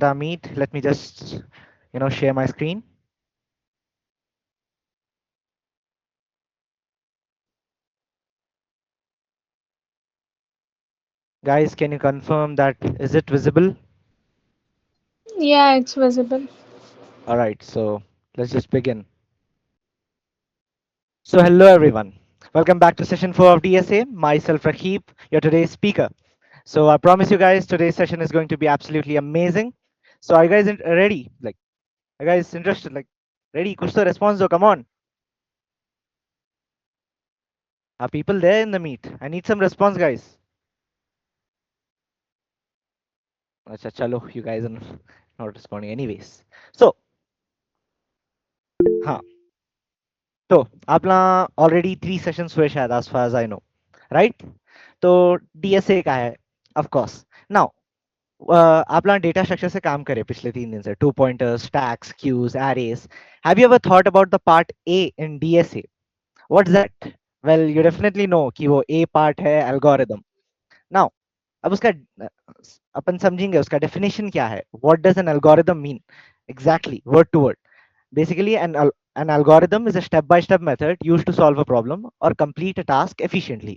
the meet. Let me just, share my screen. Guys, can you confirm that is it visible? Yeah, it's visible. All right, so let's just begin. So hello everyone. Welcome back to session 4 of DSA. Myself Rakib, your today's speaker. So I promise you guys today's session is going to be absolutely amazing. So are you guys ready? Like, are you guys interested? Like, ready? Kuch to response do, come on. Are people there in the meet? I need some response, guys. Acha, chalo, you guys are not responding anyways. So, हाँ, तो आपला already 3 sessions हुए शायद as far as I know, right? तो DSA का है, of course. Now, आप लोग डेटा स्ट्रक्चर से काम करे पिछले 3 दिन से, two pointers, stacks, queues, arrays. Have you ever thought about the part A in DSA? What's that? Well, you definitely know कि वो ए पार्ट है एल्गोरिदम. नाउ, अब उसका अपन समझेंगे उसका डेफिनेशन क्या है. What does an algorithm mean exactly, word to word? Basically, an algorithm is a step-by-step method used to solve a problem or complete a task efficiently.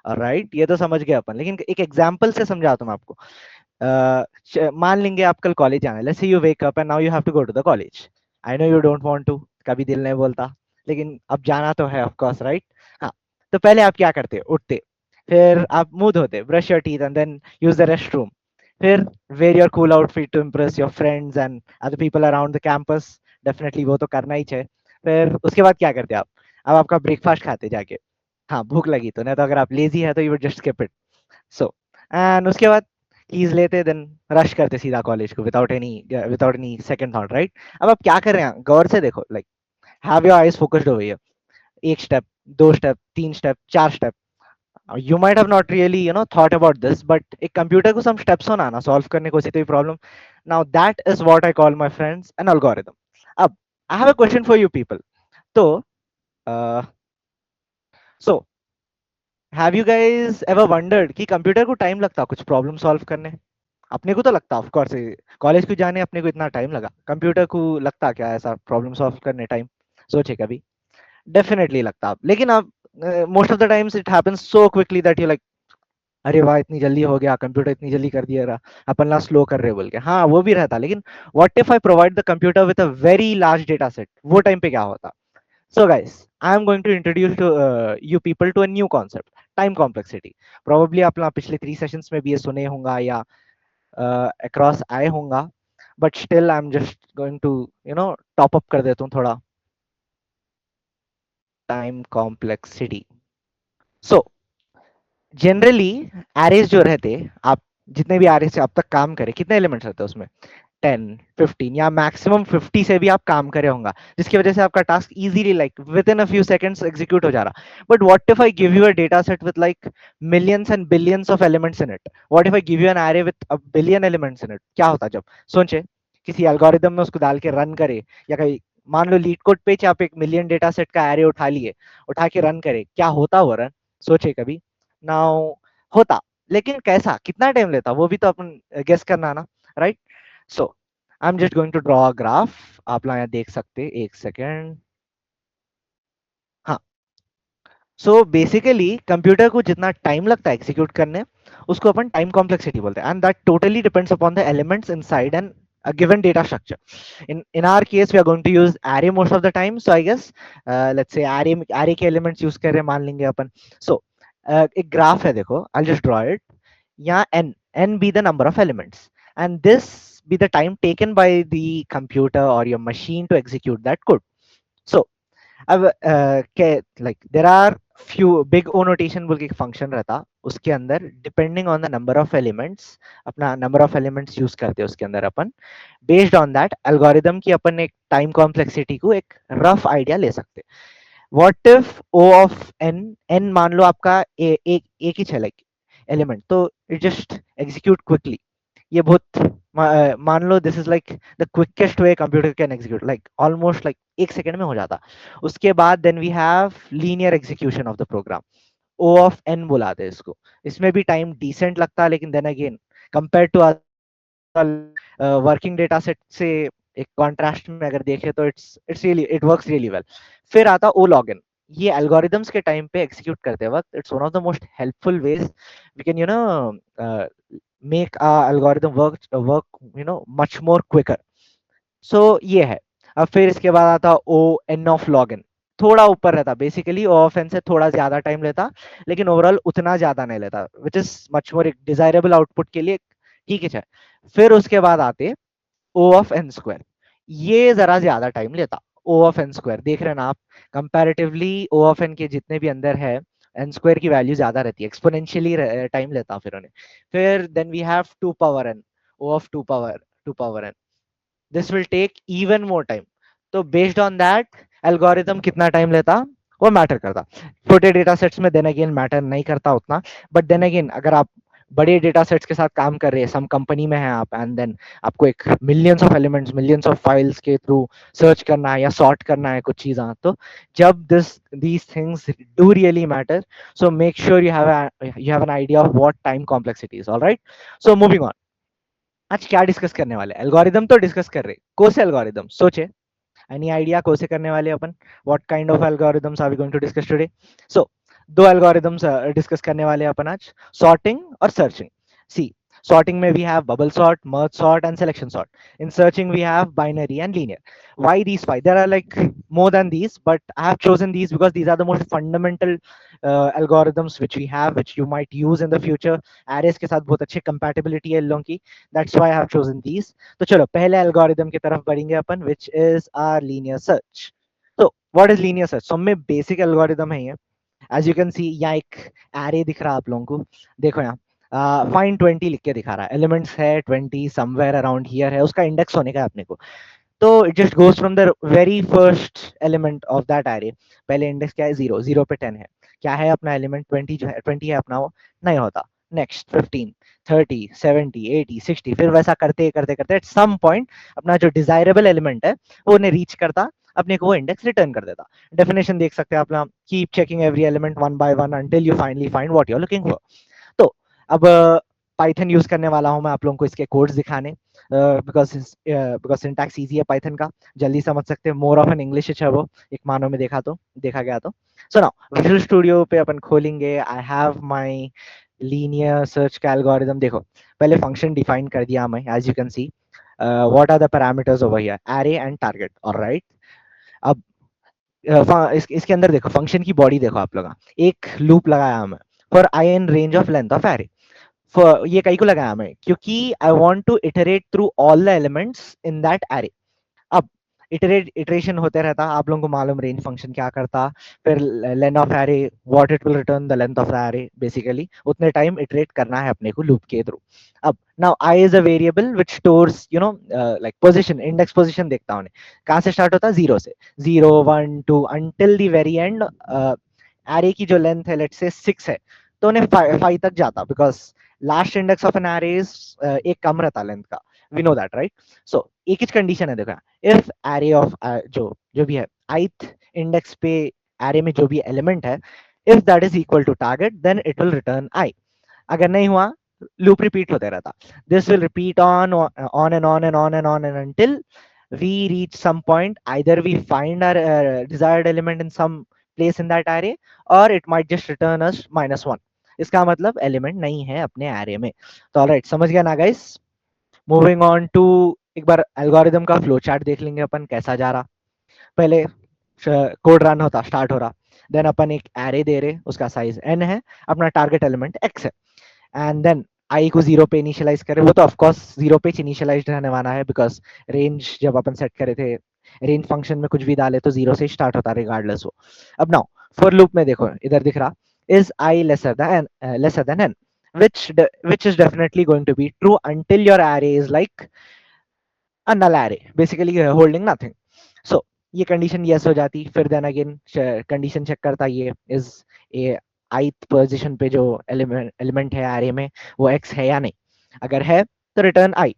Alright, ये तो समझ गए अपन, लेकिन एक एग्जांपल से समझाता हूँ मैं आपको. मान लेंगे आप कल कॉलेज जाना है. Let's say you wake up and now you have to go to the college. I know you don't want to, कभी दिल नहीं बोलता, लेकिन अब जाना तो है ऑफ कोर्स, राइट? हाँ. तो पहले आप क्या करते? उठते, फिर आप मुंह धोते, brush your teeth and then use the rest room. फिर wear your cool outfit to impress your friends and other people around the campus. Definitely वो तो करना ही चाहिए. फिर उसके बाद क्या करते आप? अब आपका ब्रेकफास्ट खाते जाके. हाँ, भूख लगी तो, नहीं तो अगर आप लेजी है तो you would just skip it. So and उसके बाद कीज लेते, देन रश करते सीधा कॉलेज को without any second thought, right? अब आप क्या कर रहे हैं, गौर से देखो. Like, have your eyes focused over here. एक स्टेप, दो स्टेप, तीन स्टेप, चार step. You might have not really thought about this, but एक कंप्यूटर को सम स्टेप्स होना ना सॉल्व करने को, कोई problem. Now that is what I call my friends an algorithm. अब I have a question for you people. तो so have you guys ever wondered कि कंप्यूटर को टाइम लगता कुछ प्रॉब्लम सॉल्व करने? अपने को तो लगता ऑफ कोर्स, कॉलेज को जाने अपने को इतना टाइम लगा, कंप्यूटर को लगता क्या ऐसा प्रॉब्लम सॉल्व करने टाइम? सोचे कभी? डेफिनेटली लगता. आप लेकिन आप most of the times it happens so quickly that you like, अरे वाह इतनी जल्दी हो गया, कंप्यूटर इतनी जल्दी कर दिया रहा, अपन ला स्लो कर रहे बोल के. हाँ वो भी रहता, लेकिन what if I provide the computer with a very large data set? वो टाइम पे क्या होता? So guys, I am going to introduce to you people to a new concept, time complexity. Probably आप लोग पिछले 3 sessions में भी ये सुने होंगे या across आए होंगे, but still I'm just going to top up कर देता हूँ थोड़ा. Time complexity. So generally arrays जो रहते, आप जितने भी एरे से अब तक काम करे, कितने एलिमेंट्स रहते हैं उसमें? 10, 15 या मैक्सिमम 50 से भी आप काम करे होंगे, जिसकी वजह से आपका task easily like with in a few seconds execute हो जा रहा. But what if I give you a data set with like millions and billions of elements in it? What if I give you an array with a billion elements in it? क्या होता जब? सोचे, किसी algorithm में उसको डाल के run करे, या कहीं मान लो लीड कोड पे आप एक मिलियन डेटा सेट का एरे उठा लिए, उठा के रन करे, क्या होता वो रन? सोचे कभी? नाउ, होता, लेकिन कैसा, कितना टाइम लेता, वो भी तो अपन गेस करना ना, right? So I am just going to draw a graph. आप लोग यहाँ देख सकते, एक सेकेंड. हाँ. सो बेसिकली कंप्यूटर को जितना टाइम लगता है एग्जीक्यूट करने, उसको अपन टाइम कॉम्प्लेक्सिटी बोलते हैं, and that totally depends upon the elements inside and a given data structure. In our case we are going to use array most of the time, so I guess let's say array के elements use कर रहे हैं, मान लेंगे अपन. So एक graph है, देखो, I'll just draw it. यहाँ n be the number of elements, and this be the time taken by the computer or your machine to execute that code. So अब like there are few big O notation बोल के एक function रहता, उसके अंदर depending on the number of elements, अपना number of elements use करते हैं उसके अंदर अपन. बेस्ड ऑन दैट एल्गोरिदम की अपन एक टाइम कॉम्प्लेक्सिटी को एक रफ आइडिया ले सकते. What if O of n, n मान लो आपका एक ही लाइक एलिमेंट, तो इट जस्ट एग्जीक्यूट क्विकली. ये बहुत मान लो this is like the quickest way computer can execute, like almost like एक सेकंड में हो जाता. उसके बाद then we have linear execution of the program. O of n बुलाते हैं इसको. इसमें भी टाइम डिसेंट लगता है, लेकिन then again compare to working data set से एक कॉन्ट्रास्ट में अगर देखें तो it's really it works really well. फिर आता ओ लॉगिन। ये एल्गोरिदम्स के टाइम पे एग्जीक्यूट करते वक्त it's one of the most helpful ways we can make a algorithm work much more quicker. So ये है। अब फिर इसके बाद आता ओ एन ऑफ लॉगिन। थोड़ा ऊपर रहता, बेसिकली ओ ऑफ एन से थोड़ा ज्यादा टाइम लेता, लेकिन ओवरऑल उतना ज्यादा नहीं लेता, विच इज मच मोर एक डिजायरेबल आउटपुट के लिए ठीक है। फिर उसके बाद आते ओ ऑफ एन स्क्वायर। ये जरा ज्यादा टाइम लेता। ओ ऑफ एन स्क्वायर देख रहे हैं ना आप, कंपैरेटिवली ओ ऑफ एन के जितने भी अंदर है एन स्क्वायर की वैल्यू ज्यादा रहती है, एक्सपोनेंशियली टाइम लेता फिर उन्हें। फिर then we have two power n, O of two power n, this will take even more time. तो बेस्ड ऑन दैट एल्गोरिदम कितना टाइम लेता वो मैटर करता। छोटे डेटा सेट्स में देन अगेन मैटर नहीं करता उतना, बट देन अगेन अगर आप बड़े डेटा सेट्स के साथ काम कर रहे हैं, सम कंपनी में है आप, एंड देन आपको एक millions of elements, millions of files के थ्रू सर्च करना है या सॉर्ट करना है कुछ चीज़, तो जब these things do really matter, so make sure you have an idea of what time complexity is. Alright, so moving on. आज क्या डिस्कस करने वाले? एल्गोरिदम तो डिस्कस कर रहे, कौन से एल्गोरिदम सोचे? एनी आइडिया कौन से करने वाले अपन? What kind of algorithms are we going to discuss today? So दो एल्गोरिदम्स डिस्कस करने वाले अपन आज, सॉर्टिंग और सर्चिंग। See, sorting may we have bubble sort, merge sort, and selection sort. In searching we have binary and linear. Why these five? There are like more than these, but I have chosen these because these are the most fundamental algorithms which we have, which you might use in the future. Arrays के साथ बहुत अच्छी compatibility है इन लोगों की, that's why I have chosen these. तो चलो पहले algorithm की तरफ बढ़ेंगे अपन, which is our linear search. So what is linear search? सब में basic algorithm है ये। As you can see यहाँ एक array दिख रहा है आप लोगों को, देखो यहाँ फाइंड 20 लिख के दिखा रहा है, एलिमेंट्स है 20 समवेयर अराउंड हियर है, उसका इंडेक्स होने का है अपने को। तो it just goes from the very first element of that array. पहले इंडेक्स क्या है? 0, 0 पे 10 है, क्या है अपना एलिमेंट? 20 जो है, 20 है अपना, वो नहीं होता। नेक्स्ट 15, 30, 70, 80, 60, फिर वैसा करते करते करते एट सम पॉइंट अपना जो डिजायरेबल एलिमेंट है वो उन्हें रीच करता, अपने को वो इंडेक्स रिटर्न कर देता। डेफिनेशन देख सकते हैं आप लोग, keep checking every element one by one until you finally find what you are looking for. तो अब पाइथन यूज करने वाला हूं मैं आप लोगों को इसके कोड्स दिखाने, बिकॉज सिंटैक्स इजी है पाइथन का, जल्दी समझ सकते हैं। मोर ऑफ एन इंग्लिश है वो, एक मानो में देखा गया तो। सो नाउ विजुअल स्टूडियो पे अपन खोलेंगे। I have my linear search का एल्गोरिदम। देखो पहले फंक्शन डिफाइन कर दिया मैं, as you can see what are the parameters over here, array and target. Alright, अब इसके अंदर देखो फंक्शन की बॉडी देखो आप लोग, एक लूप लगाया हमें for i in range of length of array. ये कई को लगाया मैं क्योंकि I want to iterate through all the elements in that array. अब इटरेशन होते रहता, आप लोगों को मालूम रेंज फंक्शन क्या करता, फिर length of array, what it will return the length of the array, basically उतने टाइम इटरेट करना है अपने को लूप के थ्रू। अब now I is a variable which stores like position, index position देखता हूं, कहां से स्टार्ट होता है? 0 से, 0 1 2 until the very and. Array की जो लेंथ है लेट्स से 6 है, तो उन्हें 5 तक जाता, because last index of an array is एक कम रहता लेंथ का, वी नो दैट राइट। सो एक ही कंडीशन है, देखो इफ एरे ऑफ जो जो भी है ith इंडेक्स पे एरे में जो भी एलिमेंट है, if that is equal to target then it will return i. अगर नहीं हुआ, लूप रिपीट होते रहता। This will repeat on and on and on and on and until we reach some point, either we find our desired element in some place in that array, or it might just return us -1। इसका मतलब element नहीं है अपने array में। तो alright, समझ गया ना गाइस? मूविंग ऑन टू, एक बार एल्गोरिदम का फ्लो चार्ट देख लेंगे अपन कैसा जा रहा। पहले कोड रन होता, स्टार्ट हो रहा, देन अपन एक एरे दे रहे, उसका साइज n है, अपना टारगेट एलिमेंट x है, एंड देन आई को 0 पे इनिशियलाइज करें। वो तो ऑफकोर्स 0 पे इनिशियलाइज रहने वाला है, बिकॉज रेंज जब अपन सेट करे थे, रेंज फंक्शन में कुछ भी डाले तो 0 से स्टार्ट होता रिगार्डलेस वो। अब नाउ फॉर लूप में देखो इधर दिख रहा, is I lesser than n, which is definitely going to be true until your array is like a null array, basically holding nothing. So ये कंडीशन यस हो जाती, फिर देन अगेन कंडीशन चेक करता ये इज ए ith पोजीशन पे जो element है array में वो x है या नहीं। अगर है तो रिटर्न i,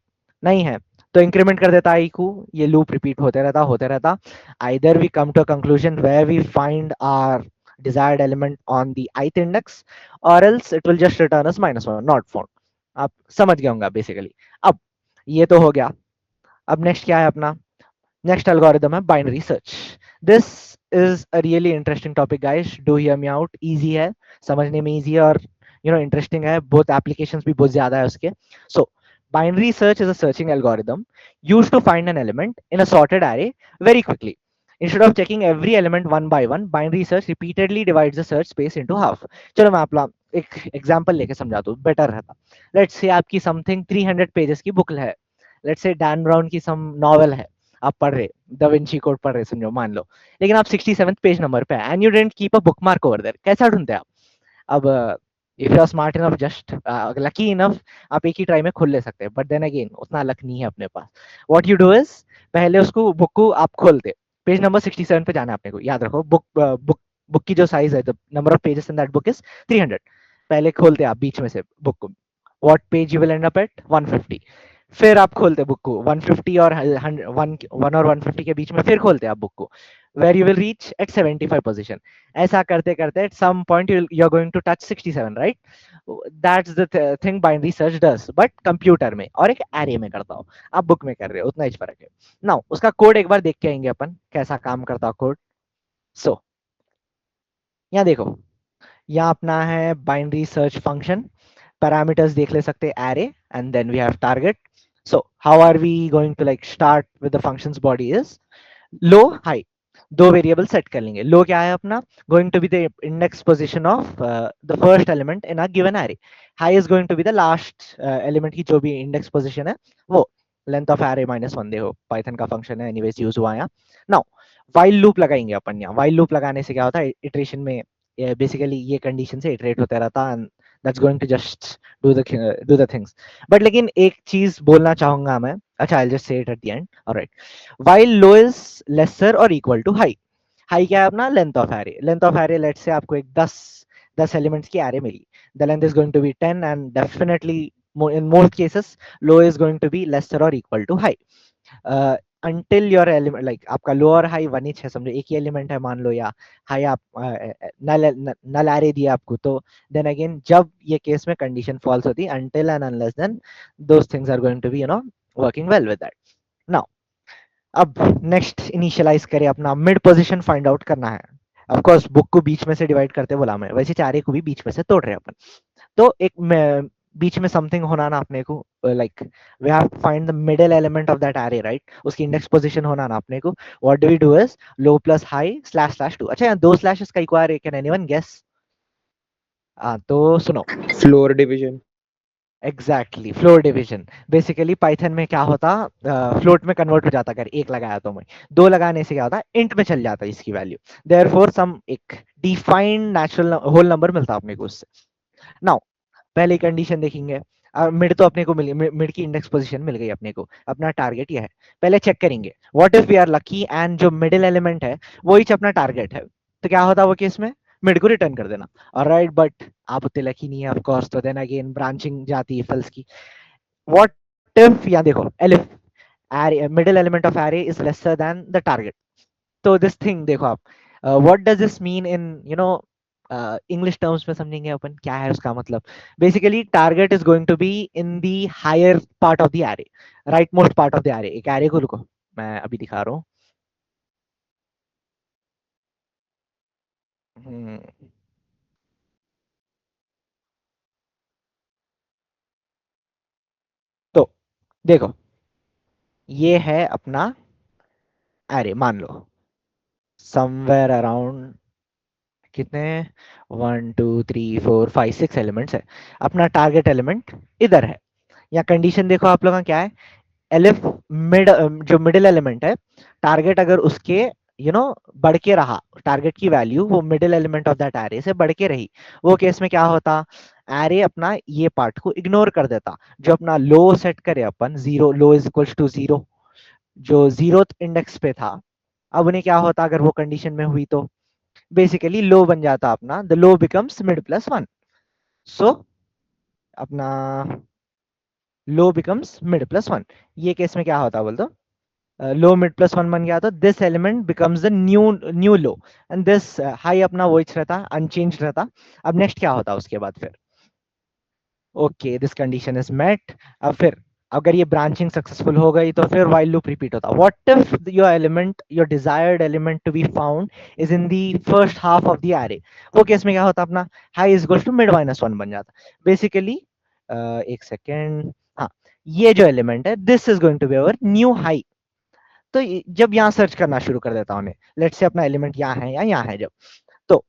नहीं है तो इंक्रीमेंट कर देता i को। ये लूप रिपीट होते रहता। either we come to a conclusion where we find our desired element on the ith index, or else it will just return us -1 not found। आप समझ गए होंगे बेसिकली। अब ये तो हो गया। अब नेक्स्ट क्या है अपना? नेक्स्ट एल्गोरिदम है binary search. This is a really interesting topic guys, do hear me out. Easy है, समझने में इजी है, और इंटरेस्टिंग है। बहुत एप्लीकेशंस भी बहुत ज्यादा है उसके। सो binary search is a searching algorithm used to find an element in a sorted array very quickly. Instead of checking every element one by one, binary search repeatedly divides the search space into half. चलो मैं आपला एक example लेके समझाता हूँ, better रहता। Let's say आपकी something 300 pages की बुक है। लेट्स से डैन ब्राउन की सम नॉवल है, आप पढ़ रहे, द विंची कोड पढ़ रहे, समझो मान लो। लेकिन आप 67th पेज नंबर पे and you don't keep a bookmark over there, कैसा ढूंढते हैं आप? अब if you are smart enough, just lucky enough, आप एक ही ट्राई में खोल ले सकते हैं, बट देन अगेन उतना लक नहीं है अपने पास। व्हाट यू डू इज, पहले उसको बुक को आप खोलते, पेज नंबर 67 पे जाना है अपने को, याद रखो बुक की जो साइज है, the number of pages in that book is 300। पहले खोलते आप बीच में से बुक को, what page you will and up at 150। फिर आप खोलते बुक को 150 और 1 और 150 के बीच में, फिर खोलते आप बुक को, where you will reach at 75 position. ऐसा करते करते at some point you are going to touch 67, right? That's the thing binary search does, but computer में और एक एरे में करता हो, आप बुक में कर रहे हो, उतना ही फर्क है। नाउ उसका कोड एक बार देख के आएंगे अपन, कैसा काम करता कोड। सो यहाँ देखो, यहाँ अपना है बाइनरी सर्च फंक्शन। पैरामीटर्स देख ले सकते हैं, array and then we have target. So how are we going to like start with the function's body is low high, दो वेरिएबल सेट कर लेंगे। लो क्या है अपना, going to be the index position of the first element in a given array. High is going to be the last element की जो भी index position है वो। लेंथ ऑफ एरे -1 देखो, पाइथन का फंक्शन है, एनीवेज यूज हुआ यहाँ। नाउ वाइल लूप लगाएंगे अपन यहाँ। वाइल लूप लगाने से क्या होता है, इटरेशन में बेसिकली ये कंडीशन से इटरेट होता रहता, and that's going to just do the things. But लेकिन एक चीज बोलना चाहूंगा मैं, अच्छा I just say it at the end, alright. while low is lesser or equal to high। High क्या है अपना, length of array. Length of array let say आपको एक 10 एलिमेंट्स की एरे मिली, the length is going to be 10, and definitely in most cases low is going to be lesser or equal to high until your element like आपका लो और high one etch है, समझो एक ही element है मान लो, या हाई आप नल नल एरे दिया आपको, तो देन अगेन जब ये केस में कंडीशन फॉल्स होती है, until and unless then those things are going to be working well with that। now अब नेक्स्ट इनिशियलाइज करें, अपना मिड पोजीशन फाइंड आउट करना है। ऑफ कोर्स बुक को बीच में से डिवाइड करते बोला मैं, वैसे चारे को भी बीच में से तोड़ रहे हैं अपन। तो एक बीच में समथिंग होना ना अपने को, like we have to find the middle element of that array, right? उसकी इंडेक्स पोजीशन होना ना अपने को। What do we do is low plus high slash slash two. अच्छा यहाँ दो स्लैशेस का इक्वायर, कैन एनीवन गेस? तो सुनो, floor division. Exactly floor division. Basically Python में क्या होता, फ्लोट में कन्वर्ट हो जाता, अगर एक लगाया तो मैं, दो लगाने से क्या होता, इंट में चल जाता इसकी वैल्यू, देयरफॉर सम एक डिफाइंड नेचुरल होल नंबर मिलता अपने को उससे। नाउ पहली कंडीशन देखेंगे, मिड तो अपने को मिली, मिड की इंडेक्स पोजीशन मिल गई अपने को, अपना टारगेट ये है। पहले चेक करेंगे what if we are lucky and जो मिडिल एलिमेंट है वही अपना टारगेट है, तो क्या होता वो केस में, मिड को रिटर्न कर देना। ऑलराइट, बट आप उतने लकी नहीं है ऑफ कोर्स, तो देन अगेन ब्रांचिंग जाती है फिल्स की। व्हाट इफ, या देखो elif middle element of array is lesser than the target. तो दिस थिंग देखो आप, what does this mean in English terms में, समझेंगे अपन क्या है उसका मतलब। Basically target is going to be in the higher part of the array, right most part of the array. एक एरे को रुको, मैं अभी दिखा रहा हूँ। हम्म, तो देखो ये है अपना एरे, मान लो समवेयर अराउंड कितने, 1 2 3 4 5 6 एलिमेंट्स है। अपना टारगेट एलिमेंट इधर है। या कंडीशन देखो आप लोगों का क्या है, एलिफ मिड, जो मिडिल एलिमेंट है, टारगेट अगर उसके बढ़ के रहा, टारगेट की वैल्यू वो middle element of that array से बढ़ के रही, वो केस में क्या होता, एरे अपना ये पार्ट को इग्नोर कर देता। जो अपना लो सेट करे अपन, zero, low is equals to zero, जो जीरो इंडेक्स पे था, अब उन्हें क्या होता अगर वो कंडीशन में हुई तो, बेसिकली लो बन जाता अपना, the low becomes mid plus one. So अपना low becomes mid plus one. ये केस में क्या होता बोल दो, लो मिड प्लस वन बन गया, तो this element becomes the new new low, and this high अपना वही रहता, अनचेंज रहता। अब नेक्स्ट क्या होता उसके बाद फिर, okay this condition is met. अब फिर अगर ये ब्रांचिंग सक्सेसफुल हो गई तो फिर while लूप रिपीट होता. What if your element, your desired element to be found is in the first half of the array. वो केस में क्या होता अपना, high is equal to mid minus one बन जाता बेसिकली. एक सेकेंड, हाँ, ये जो एलिमेंट है this is going to be our new high. तो जब यहाँ सर्च करना शुरू कर देता हूँ, लेट से अपना एलिमेंट यहाँ है या यहाँ है जब, तो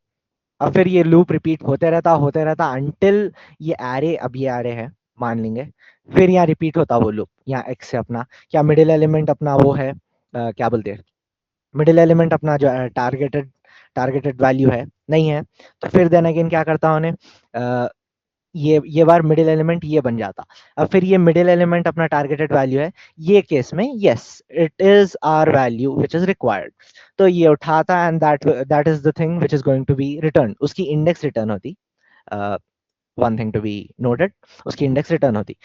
अब फिर ये लूप रिपीट होते रहता अंटिल ये एरे, अब ये एरे है मान लेंगे, फिर यहाँ रिपीट होता वो लूप यहाँ एक्स से अपना, क्या मिडिल एलिमेंट अपना वो है, क्या बोलते हैं, मिडिल एलिमेंट अपना जो टारगेटेड टारगेटेड वैल्यू है नहीं है, तो फिर देन अगेन क्या करता हूँ, ये बार मिडिल एलिमेंट ये बन जाता. अब फिर ये मिडिल एलिमेंट अपना टारगेटेड वैल्यू है, ये केस में yes it is our value which is required. तो ये उठाता and that is the thing which is going to be return, उसकी इंडेक्स रिटर्न होती. One thing to be noted, उसकी इंडेक्स रिटर्न होती.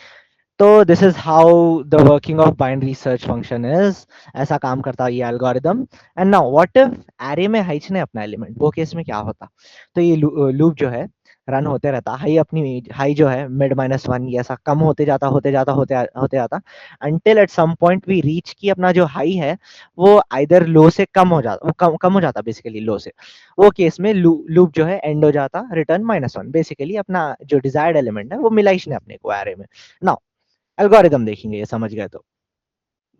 तो this is how the working of binary search function is. ऐसा काम करता है ये algorithm. And now what if array में हाइच ने अपना एलिमेंट, वो केस में क्या होता, तो ये लूप जो है रन होते रहता, हाई अपनी हाई जो है मिड माइनस वन, ये ऐसा कम होते जाता until at some point we reach की अपना जो हाई है वो आइदर लो से कम हो जाता, वो कम हो जाता बेसिकली लो से. वो केस में लूप जो है एंड हो जाता रिटर्न माइनस वन, बेसिकली अपना जो डिजायर्ड एलिमेंट है वो मिला ही नहीं अपने को एरे में. नाउ एल्गोरिदम देखेंगे, ये समझ गए तो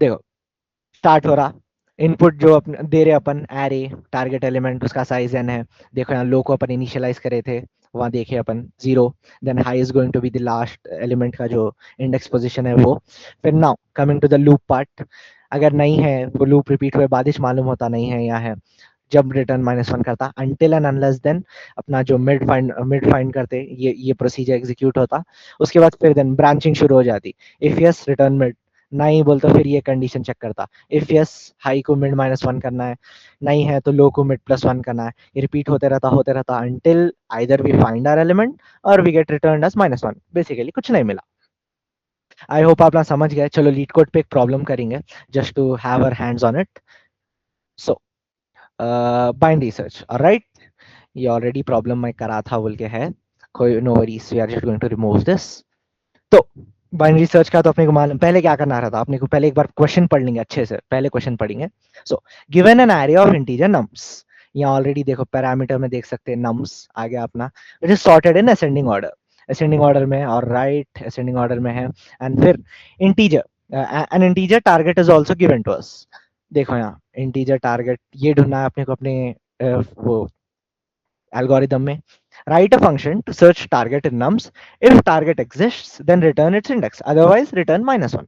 देखो स्टार्ट हो रहा, इनपुट जो अपन दे रहे अपन एरे, टारगेट एलिमेंट उसका साइज एन है. देखो यहाँ लो को अपन इनिशियलाइज करे थे, वहां देखे अपन zero, then high is going to be the last element का जो इंडेक्स पोजीशन है वो. फिर now coming to the loop part, अगर नहीं है वो लूप रिपीट हुए बाद मालूम होता नहीं है यहाँ है, जब रिटर्न माइनस वन करता अंटिल एंड अनलेस देन अपना जो मिड फाइंड करते ये प्रोसीजर एग्जीक्यूट होता. उसके बाद फिर देन ब्रांचिंग शुरू हो जाती. इफ यस रिटर्न मिड, नहीं बोलता फिर ये कंडीशन चेक करता. इफ यस हाई को मिड माइनस वन करना है, नहीं है तो लो को मिड प्लस वन करना है. ये रिपीट होते रहता until either we find our element or we get return as minus one. Basically कुछ नहीं मिला. आई होप आप लोग समझ गए. चलो लीड कोड पे एक प्रॉब्लम करेंगे just to have our hands on it. So binary search, alright. ये ऑलरेडी प्रॉब्लम मैं करा था बोल के है, कोई no worries, we are just going to remove this. तो बाइनरी सर्च का तो अपने को मालूम, पहले क्या करना रहा था अपने को, पहले एक बार क्वेश्चन पढ़ लेंगे अच्छे से, पहले क्वेश्चन पढ़ेंगे. So given an array of integer nums, यहाँ ऑलरेडी देखो पैरामीटर में देख सकते हैं नम्स आ गया अपना, it is sorted in ascending order, ascending order में और राइट असेंडिंग ऑर्डर में है. एंड फिर integer, an integer target is also given to us. देखो यहाँ इंटीजर टारगेट ये ढूंढना है अपने को अपने वो algorithm में. Write a function to search target in nums. If target exists, then return its index. Otherwise, return minus one.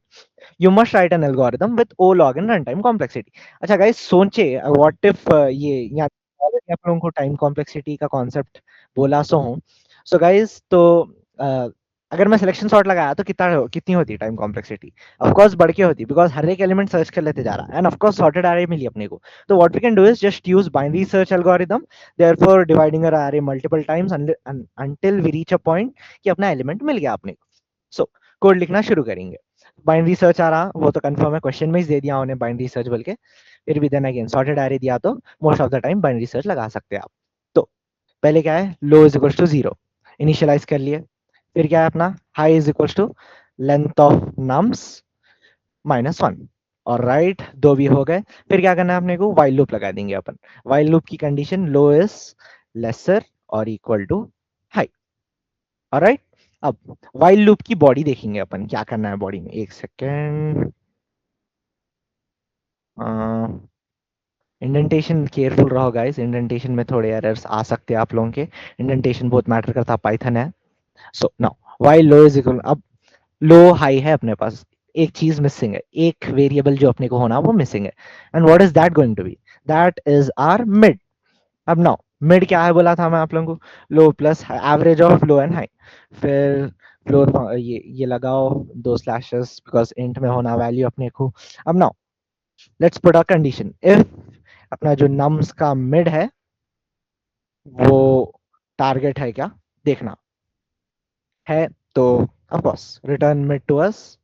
You must write an algorithm with O log and runtime complexity. अच्छा guys, सोचे what if ये यहाँ already आप लोगों को time complexity का concept बोला सो हूँ. So guys, तो अगर मैं सिलेक्शन सॉर्ट लगाया तो कितनी होती टाइम कॉम्प्लेक्सिटी, ऑफ कोर्स बढ़ के होती, बिकॉज हर एक एलिमेंट सर्च कर लेते जा रहा है and of course sorted array मिली अपने को. तो what we can do is just use binary search algorithm, therefore dividing a array multiple times until we reach a point कि अपना एलिमेंट मिल गया अपने को. सो कोड लिखना शुरू करेंगे. बाइनरी सर्च आ रहा वो तो कंफर्म है, क्वेश्चन में ही दे दिया उन्हें बाइनरी सर्च बोल के. फिर भी देन अगेन सॉर्टेड एरे दिया तो most of the time binary search लगा सकते हैं आप. तो पहले क्या है, low is equal to zero, initialize कर लिए. फिर क्या है अपना, high is equal to length of nums minus one, और राइट दो भी हो गए. फिर क्या करना है अपने को, वाइल लूप लगा देंगे अपन. वाइल लूप की कंडीशन लो इज लेसर और इक्वल टू हाई, ऑलराइट. अब वाइल लूप की बॉडी देखेंगे अपन, क्या करना है बॉडी में, एक सेकेंड. इंडेंटेशन केयरफुल रहो गाइस, इंडेंटेशन में थोड़े एरर्स आ सकते हैं आप लोगों के. इंडेंटेशन बहुत मैटर करता है, पाइथन है. So now while low is equal, अब लो हाई है अपने पास, एक चीज मिसिंग है, एक वेरिएबल जो अपने को होना वो मिसिंग है. And what is that going to be, that is our mid. अब नाउ मिड क्या है बोला था मैं आप लोगों को, low plus average of low and high. फिर फ्लोर ये लगाओ दो स्लैशेस बिकॉज इंट में होना वैल्यू अपने को. अब now let's put a condition, if अपना जो नम्स का मिड है वो टारगेट है क्या देखना है, तो of course return mid to us.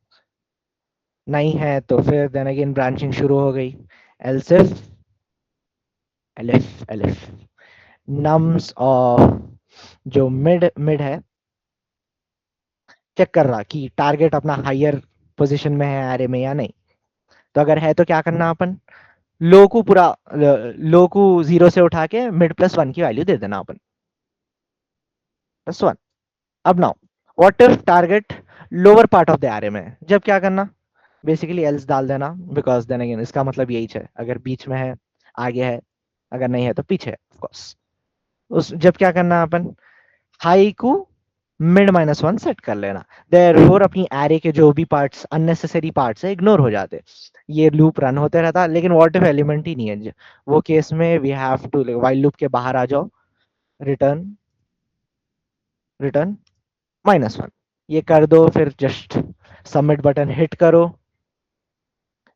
नहीं है तो फिर देन अगेन ब्रांचिंग शुरू हो गई. Else if elif elif nums of जो मिड मिड है चेक कर रहा कि टारगेट अपना हायर पोजीशन में है एरे में या नहीं। तो अगर है तो क्या करना अपन, लो को पूरा लो को 0 से उठा के मिड प्लस 1 की वैल्यू दे देना अपन, प्लस 1। अब now what if target lower part of the array में है, जब क्या करना, बेसिकली एल्स डाल देना, बिकॉज देन अगेन इसका मतलब यही है, अगर बीच में है आगे है, अगर नहीं है तो पीछे है ऑफ कोर्स। उस जब क्या करना है अपन, हाई को मिड माइनस 1 सेट कर लेना, देयरफॉर अपनी एरे के जो भी पार्ट्स अननेसेसरी पार्ट्स है इग्नोर हो जाते, ये लूप रन होते रहता। लेकिन व्हाट इफ एलिमेंट ही नहीं है, वो केस में we have to while loop के बाहर आ जाओ, रिटर्न रिटर्न -1, ये कर दो, फिर जस्ट सबमिट बटन हिट करो,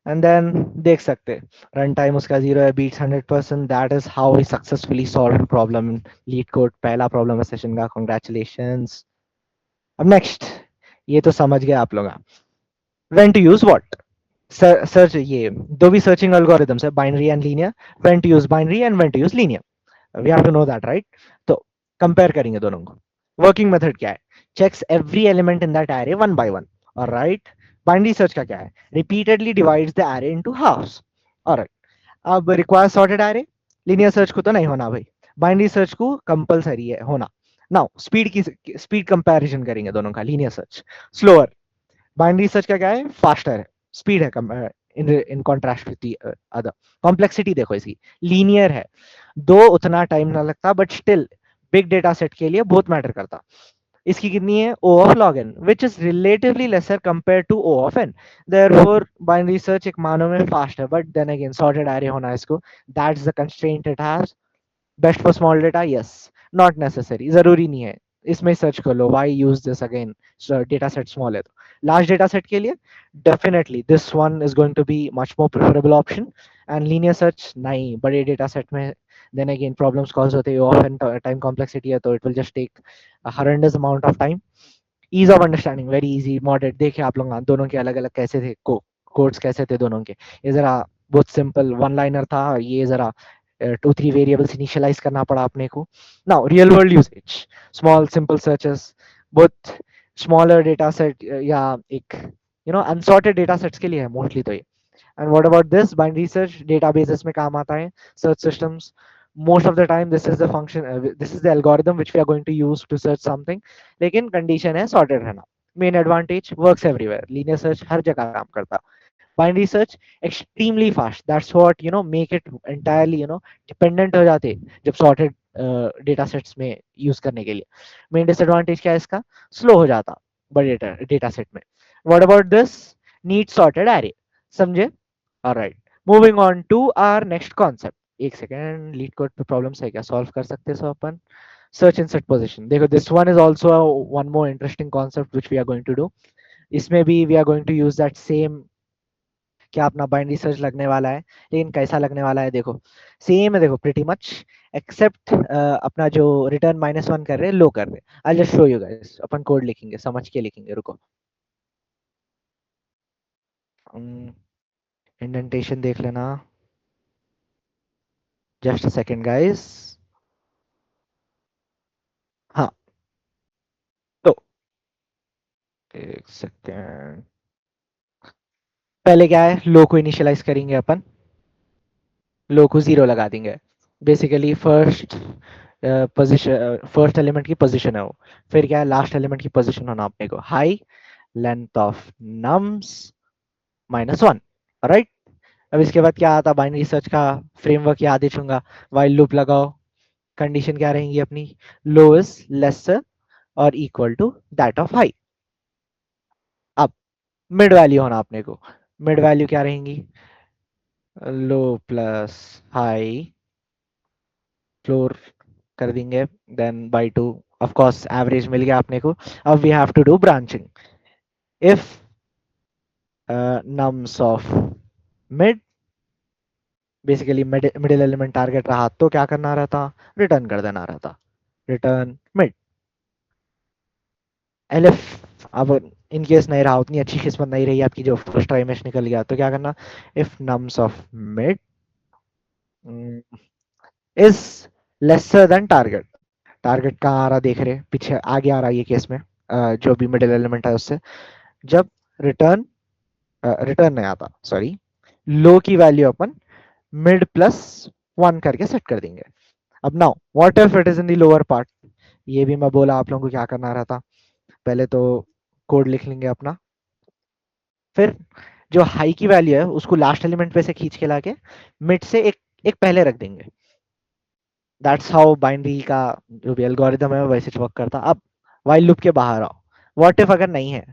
एंड देन देख सकते रन टाइम उसका 0 है, beats 100%। That is how he successfully solve problem in LeetCode. पहला प्रॉब्लम है सेशन का, कॉन्ग्रेचुलेशंस। अब नेक्स्ट, ये तो समझ गए आप लोग, when to use what. Search, ये दो भी सर्चिंग एल्गोरिथम्स है, binary and linear. When to use binary and when to use linear, we have to know that, right. तो कंपेयर करेंगे दोनों को। वर्किंग मेथड क्या है, checks every element in that array one by one, और right. Binary search का क्या है, repeatedly divides the array into halves, और अब require sorted array, linear search को तो नहीं होना भाई, बाइनरी सर्च को कंपलसरी है होना। नाउ स्पीड कंपैरिजन करेंगे दोनों का, linear search slower, binary search का क्या है, फास्टर है, स्पीड है कम, in contrast with other. Complexity देखो इसकी, लीनियर है, दो उतना टाइम ना लगता, but still big data set के लिए बहुत मैटर करता। इसकी कितनी है, O of log n, which is relatively lesser compared to O of n. Therefore, binary search एक मानों में fast है, but then again sorted array होना है इसको, that's the constraint it has. Best for small data, yes, not necessary, जरूरी नहीं है इसमें सर्च कर लो, why use this again, data set small है तो। लार्ज डेटा सेट के लिए definitely this one is going to be much more preferable option, and linear search नहीं, बड़े डेटा सेट में देन अगेन प्रॉब्लम्स कॉज होते हैं, ऑफन टाइम कॉम्प्लेक्सिटी है, तो it will just take horrendous amount of time. Ease of understanding very easy, moderate, देखे आप लोग दोनों के अलग अलग कैसे थे, कोड्स कैसे थे दोनों के। ये जरा बहुत सिंपल वन लाइनर था, ये जरा 2-3 वेरिएबल्स इनिशियलाइज करना पड़ा अपने को। Now real world usage, small simple searches, बहुत स्मॉलर डेटा सेट, या एक अनसॉर्टेड डेटा सेट्स के लिए है मोस्टली तो ये। And what about this, binary search databases में काम आता है, search systems, most of the time this is the function, this is the algorithm which we are going to use to search something, लेकिन condition है sorted रहना। Main advantage, works everywhere, linear search her जगह काम करता, binary search extremely fast, that's what make it entirely dependent हो जाते जब sorted data sets में यूज करने के लिए। मेन डिसएडवांटेज क्या है इसका, स्लो हो जाता बड़े डेटा सेट में। What about this, need sorted array, समझे। Alright, moving on to our next concept. एक सेकेंड, लीड कोड पे प्रॉब्लम्स है क्या, सॉल्व कर सकते हैं सो अपन। सर्च इन सेट पोजीशन, देखो this one is also one more interesting concept which we are going to do. इसमें भी we are going to use that same, क्या अपना बाइनरी सर्च लगने वाला है, लेकिन कैसा लगने वाला है देखो, सेम है देखो प्रीटी मच, एक्सेप्ट अपना जो रिटर्न -1 कर रहे हैं लो कर रहे हैं। आई just show you guys, upon code लिखेंगे, समझ के लिखेंगे, रुको। इंडेंटेशन देख लेना, जस्ट अ सेकंड गाइस। हाँ, तो एक सेकेंड, पहले क्या है, लो को इनिशियलाइज करेंगे अपन, लो को 0 लगा देंगे, basically first position, first element की पोजीशन है वो। फिर क्या है, लास्ट एलिमेंट की पोजीशन होना अपने को, high length of nums -1, right. अब इसके बाद क्या आता, बाइनरी सर्च का फ्रेमवर्क याद ही चूंगा, वाइल लूप लगाओ, कंडीशन क्या रहेंगी अपनी, लो इज लेसर और equal to that of high. अब मिड वैल्यू होना अपने को, मिड वैल्यू क्या रहेंगी, लो प्लस हाई, फ्लोर कर देंगे, then by 2, of course average मिल गया अपने को। अब we have to do branching, if nums of mid, basically middle element target रहा तो क्या करना रहता, रिटर्न कर देना रहता, रिटर्न मिड। एलिफ अब इन केस नहीं रहा, उतनी अच्छी किस्मत नहीं रही आपकी जो फर्स्ट ट्राई में निकल गया, तो क्या करना, if nums of mid is lesser then target, target कहाँ आ रहा देख रहे, पीछे आगे आ रहा है ये केस में, जो भी मिडिल एलिमेंट है उससे, जब रिटर्न रिटर्न नहीं आता, सॉरी, लो की वैल्यू अपन मिड प्लस 1 करके सेट कर देंगे। अब now what if it is in the lower part, ये भी मैं बोला आप लोगों को क्या करना रहता। पहले तो कोड लिख लेंगे अपना, फिर जो हाई की वैल्यू है उसको लास्ट एलिमेंट पे से खींच के लाके मिड से एक एक पहले रख देंगे। दैट्स हाउ बाइनरी का जो भी एल्गोरिदम है वैसे वर्क करता। अब वाइल लूप के बाहर आओ, व्हाट इफ अगर नहीं है,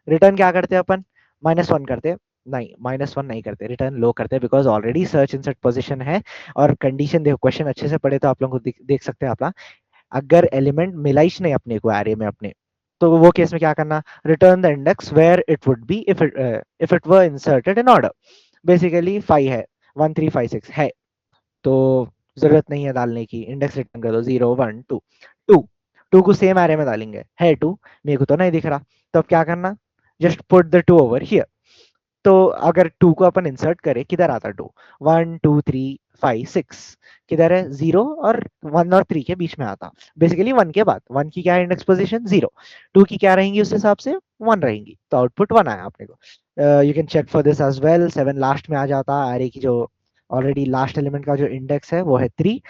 रिटर्न क्या करते हैं अपन, -1 करते। नहीं, -1 नहीं करते, रिटर्न लो करते because already search in set position है। और कंडीशन देखो, क्वेश्चन अच्छे से पढ़े तो आप लोगों को देख सकते हैं अपना, अगर एलिमेंट मिला ही नहीं अपने को एरे में अपने, तो वो केस में क्या करना, return the index where it would be if it were inserted in order. Basically 5 है, 1 3 5 6 है, तो जरूरत नहीं है डालने की, इंडेक्स रिटर्न कर दो 0 1 2 2। टू को सेम एरे में डालेंगे, है 2, मेरे को तो नहीं दिख रहा, तो अब क्या करना, just put the 2 over here. तो अगर 2 को अपन इंसर्ट करें, किधर आता 2, 1 2 3 5 6, किधर है 0 और 1 और 3 के बीच में आता। बेसिकली 1 के बाद, 1 की क्या है इंडेक्स पोजीशन 0, 2 की क्या रहेंगी उस हिसाब से 1 रहेंगी, तो आउटपुट 1 आया अपने को। You can check for this as well, 7 last में आ जाता, एरे की जो ऑलरेडी लास्ट एलिमेंट का जो इंडेक्स है वो है 3।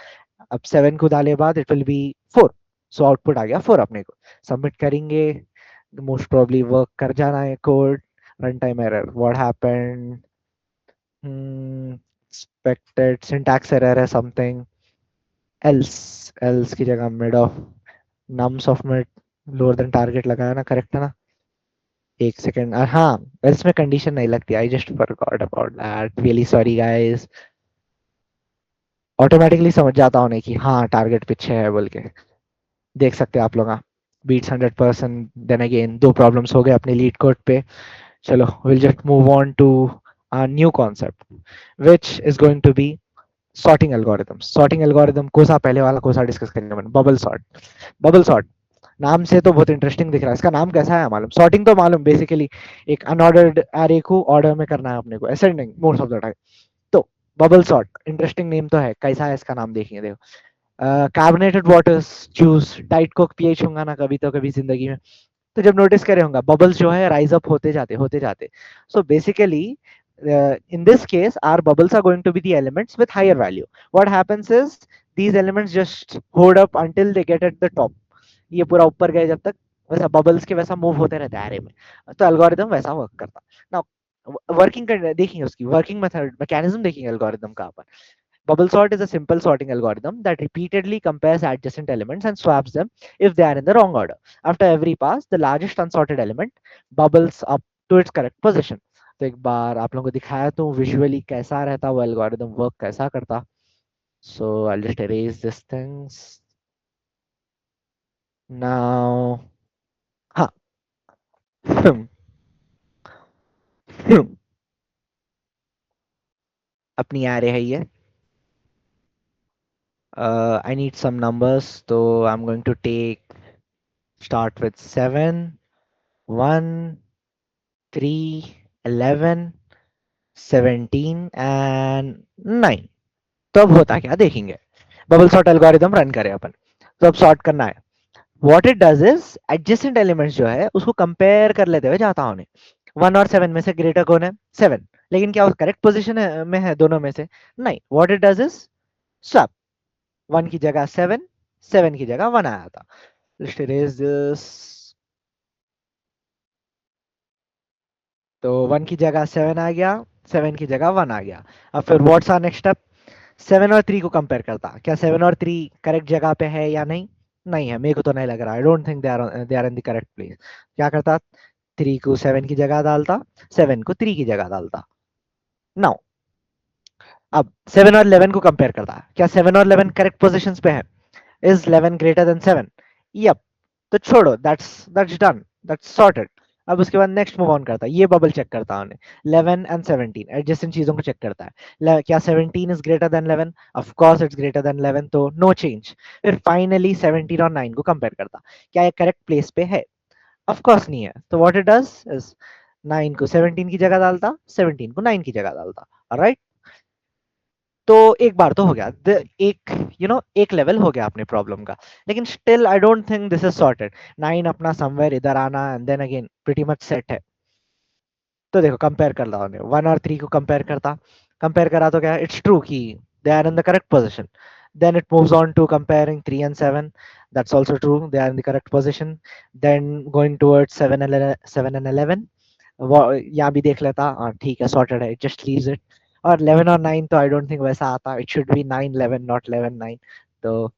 अब 7 को डाले बाद it will be 4, so output आ गया 4 अपने को। सबमिट करेंगे, मोस्ट प्रोबेबली वर्क कर जाना है code. Run time error, what happened, expected syntax error है समथिंग, एल्स की जगह mid of nums of mid lower than target लगाया ना, करेक्ट है ना? एक सेकेंड, हाँ, एल्स में कंडीशन नहीं लगती, I just forgot about that, really sorry guys. Automatically समझ जाता हूँ नहीं कि हाँ टारगेट पीछे है बोल के। देख सकते हैं आप लोग, हाँ, बीट्स 100%। देन अगेन दो प्रॉब्लम्स हो गए अपने लीड कोड पे। चलो, will just move on to a new concept which is going to be sorting algorithm। sorting algorithm को सा पहले वाला को सा डिस्कस करेंगे अपन, बबल सॉर्ट। बबल सॉर्ट नाम से तो बहुत इंटरेस्टिंग दिख रहा है, इसका नाम कैसा है मालूम? सॉर्टिंग तो मालूम, बेसिकली एक अनऑर्डर्ड एरे को ऑर्डर में करना है अपने को, ascending most of the time. तो बबल सॉर्ट इंटरेस्टिंग नेम तो है, कैसा है इसका नाम देखेंगे देखो। Carbonated waters juice diet Coke pH होगा ना कभी तो कभी जिंदगी में, तो जब नोटिस करे होंगे बबल्स जो है राइज अप होते जाते। So basically in this case our bubbles are going to be the elements with higher value। what happens is these elements just hold up until they get at the top। ये पूरा ऊपर गए जब तक, वैसा bubbles के वैसा move होते रहते हैं एरे में। तो एल्गोरिदम वैसा वर्क करता। ना वर्किंग देखेंगे, उसकी वर्किंग मेथड मैकेनिज्म देखेंगे एल्गोरिदम का अपन। Bubble sort is a simple sorting algorithm that repeatedly compares adjacent elements and swaps them if they are in the wrong order। After every pass, the largest unsorted element bubbles up to its correct position। तो एक बार आप लोगों को दिखाया तो visually कैसा रहता वो एल्गोरिदम वर्क कैसा करता। So I just erase this things now। हाँ, अपनी आ रही है ये। I need some numbers, so I'm going to take start with 7 1 3 11 17 and 9। तो अब होता क्या देखेंगे, बबल सॉर्ट एल्गोरिदम रन करें अपन। तो अब सॉर्ट करना है, what it does is adjacent elements जो है उसको कंपेयर कर लेते हुए जाता हूँ। 1 और 7 में से ग्रेटर कौन है? 7। लेकिन क्या वो करेक्ट पोजिशन में है दोनों में से? नहीं, what it does is swap, 1 की जगह 7, 7 की जगह 1 आया था। Just erase this। तो 1 की जगह 7 आ गया, 7 की जगह 1 आ गया। अब फिर व्हाट्स आवर नेक्स्ट स्टेप, 7 और 3 को कंपेयर करता, क्या 7 और 3 करेक्ट जगह पे है या नहीं? नहीं है, मेरे को तो नहीं लग रहा, I don't think they are in the correct place. क्या करता, 3 को 7 की जगह डालता, 7 को 3 की जगह डालता। नाउ अब 7 और 11 को कंपेयर करता, क्या 7 और 11 करेक्ट पोजीशंस पे है? Is 11 greater than 7? यप। तो छोड़ो, दैट्स डन, दैट्स सॉर्टेड। अब उसके बाद नेक्स्ट मूव ऑन करता है, ये बबल चेक करता है 11 एंड 17 एडजेसेंट चीजों को चेक करता है, क्या 17 is greater than 11? Of course it's greater than 11, तो नो चेंज। फिर फाइनली 17 और 9 को कंपेयर करता, क्या ये करेक्ट प्लेस पे है? ऑफ कोर्स नहीं है, तो व्हाट इट डज इज 9 को 17 की जगह डालता, 17 को 9 की जगह डालता। ऑलराइट, तो एक बार तो हो गया, एक एक लेवल हो गया अपने प्रॉब्लम का। लेकिन still I don't think this is sorted. 9 अपना समवेयर इधर आना and then again pretty much set है। तो देखो कंपेयर कर रहा हूँ 1 और 3 को कंपेयर करा तो क्या इट्स ट्रू कि they are in the correct position. Then it moves on to comparing 3 and 7. That's also true. They are in the correct position. Then going towards 7 and 11. यहाँ भी देख लेता, हाँ ठीक है, सॉर्टेड है, जस्ट लीव्स इट. और 11 और 9 तो आई डोंट थिंक वैसा आता, इट शुड बी 9 11 नॉट 11 9. तो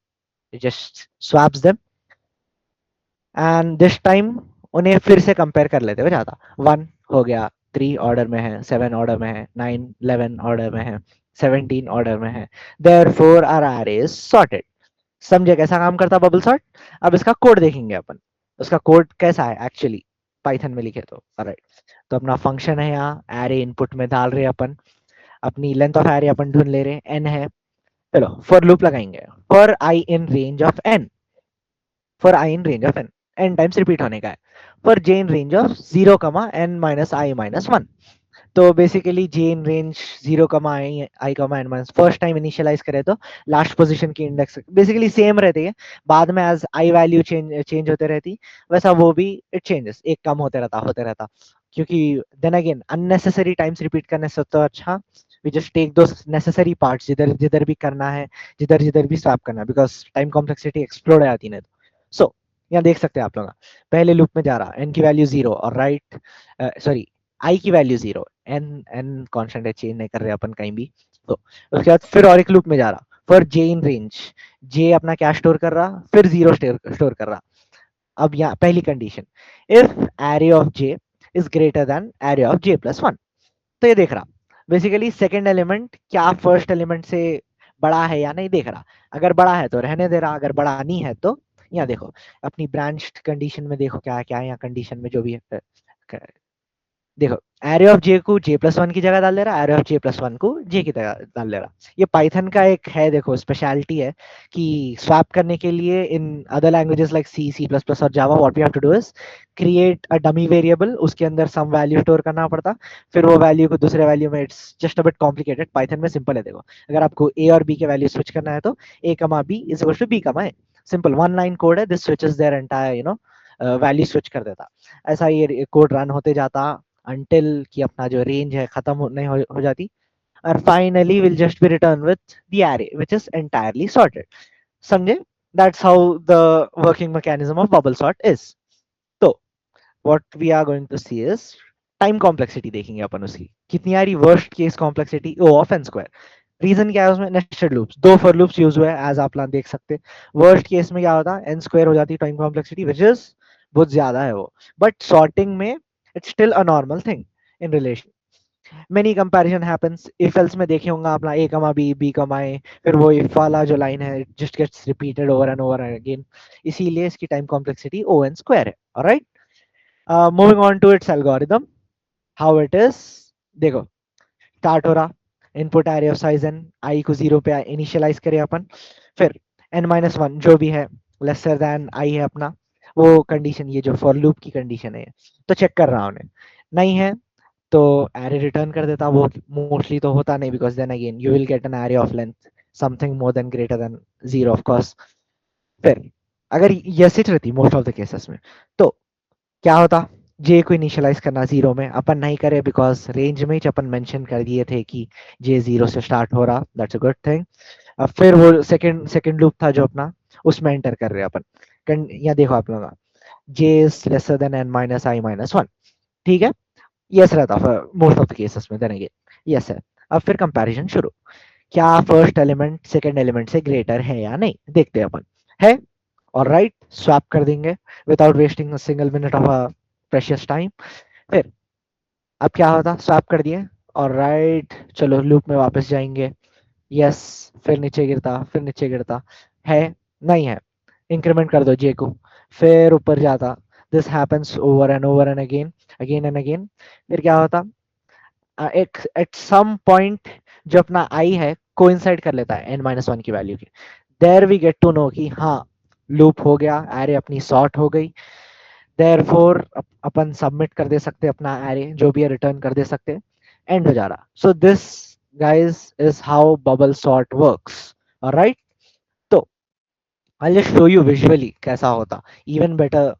just swaps them and this time उन्हें फिर से कंपेयर कर लेते हुए जाता. 1 हो गया, 3 ऑर्डर में है, 7 ऑर्डर में है, 9 11 ऑर्डर में है, 17 ऑर्डर में है. देयरफॉर आवर अरे इज सॉर्टेड. समझे कैसा काम करता बबल सॉर्ट? अब इसका कोड देखेंगे अपन. उसका कोड कैसा है एक्चुअली पाइथन में लिखे तो. राइट, तो अपना फंक्शन है, यहाँ एरे इनपुट में डाल रहे हैं अपन, अपनी लेंथ ऑफ एरे अपन ढूंढ ले रहे हैं, एन है. चलो फॉर लूप लगाएंगे. For i in range of n, for i in range of n, n times repeat होने का है. For j in range of 0 comma n minus I minus 1. तो basically J in range 0 comma i comma n minus, first time initialize करे तो last position की index basically same रहती है. बाद में as i value change change होते रहती, वैसा वो भी इट चेंजेस, एक कम होते रहता. क्योंकि देन अगेन अननेसेसरी टाइम्स रिपीट करने से तो अच्छा वी जस्ट टेक दो नेसेसरी पार्ट्स, जिधर जिधर भी करना है, जिधर जिधर भी स्वैप करना है, बिकॉज टाइम कॉम्प्लेक्सिटी एक्सप्लोड हो जाती है. सो यहाँ देख सकते हैं आप लोग, पहले लूप में जा रहा, एन की वैल्यू 0 और राइट, सॉरी आई की वैल्यू 0, एन एन कांस्टेंट है, चेंज नहीं कर रहे अपन कहीं भी. तो उसके बाद फिर और एक लूप में जा रहा, फॉर जे इन रेंज, जे अपना क्या स्टोर कर रहा, फिर 0 स्टोर कर रहा. अब यहाँ पहली condition, if array of J is greater than array of J plus 1. तो ये देख रहा बेसिकली सेकेंड एलिमेंट क्या फर्स्ट एलिमेंट से बड़ा है या नहीं देख रहा. अगर बड़ा है तो रहने दे रहा, अगर बड़ा नहीं है तो यहाँ देखो अपनी ब्रांच कंडीशन में, देखो क्या क्या है यहाँ कंडीशन में जो भी है. देखो एरे ऑफ जे को जे प्लस 1 की जगह डाल दे रहा, एरे ऑफ जे प्लस 1 को जे की जगह डाल दे रहा. ये पाइथन का एक है, देखो स्पेशलिटी है कि स्वैप करने के लिए in other languages like C C plus plus और Java what we have to do is create a dummy variable, उसके अंदर सम वैल्यू स्टोर करना पड़ता, फिर वो वैल्यू को दूसरे वैल्यू में. It's just a bit complicated. Python में सिंपल है. देखो अगर आपको ए और बी के वैल्यू स्विच करना है तो A comma B is equal to B comma A. Simple one line code है, this switches their entire value switch कर देता. ऐसा ये कोड रन होते जाता until कि अपना जो रेंज है खत्म नहीं हो जाती. और finally will just be return with the array which is entirely sorted. समझे? That's how the working mechanism of bubble sort is. तो what we are going to see is time complexity देखेंगे अपन उसकी कितनी आ रही. Worst case complexity O of N square. Reason क्या है उसमें, नेस्टेड लूप्स, दो फॉर लूप्स यूज हुए एज आप लोग देख सकते. वर्स्ट केस में क्या होता है, एन स्क्वायर हो जाती टाइम कॉम्प्लेक्सिटी विच इज बहुत ज्यादा है वो. बट सॉर्टिंग में it's still a normal thing in relation. Many comparison happens. If else में देखे होंगे अपना ए कमा बी कमा ए, फिर वो इफ वाला जो लाइन है it just gets repeated over and over again. इसीलिए इसकी time complexity O N square है. Alright, moving on to its algorithm, how it is. देखो स्टार्ट हो रहा, input array of size N, I को 0 पे इनिशियलाइज करें अपन, फिर एन माइनस 1 जो भी है लेसर देन आई है अपना, वो कंडीशन ये जो फॉर लूप की कंडीशन है तो चेक कर रहा हूँ. नहीं है तो एरे रिटर्न कर देता. वो मोस्टली तो होता नहीं, because then again you will get an array of length something more than greater than 0 of course. फिर अगर यस इट रहती मोस्ट ऑफ द केसेस में, तो क्या होता, जे को इनिशियलाइज करना 0 में अपन नहीं करे, बिकॉज रेंज में ही अपन मेंशन कर दिए थे कि जे 0 से स्टार्ट हो रहा. That's a good thing. अब फिर वो सेकंड सेकंड लूप था जो अपना, उसमें एंटर कर रहे हैं अपन. यहाँ देखो आप लोग, J is lesser than N minus I minus 1. ठीक है, यस रहता मोस्ट ऑफ द केसेस में. देन अगेन यस है. अब फिर कंपैरिजन शुरू, क्या फर्स्ट एलिमेंट सेकंड एलिमेंट से ग्रेटर है या नहीं देखते हैं अपन. है, और राइट स्वैप कर देंगे without wasting a single minute of a precious time. फिर अब क्या होता, स्वैप कर दिए और राइट, चलो लूप में वापस जाएंगे. यस, फिर नीचे गिरता, फिर नीचे गिरता. है, नहीं है, इंक्रीमेंट कर दो जे को, फिर ऊपर जाता. This happens over and again, again and again. फिर क्या होता, एक एट सम पॉइंट जो अपना आई है कोइंसाइड कर लेता है एन माइनस 1 की वैल्यू की. There we get to know कि हाँ लूप हो गया, एरे अपनी सॉर्ट हो गई. देयरफॉर अपन सबमिट कर दे सकते अपना एरे जो भी है, रिटर्न कर दे सकते, एंड हो जा रहा. So this guys is how bubble sort works. Alright, तो I just show you visually कैसा होता, इवन बेटर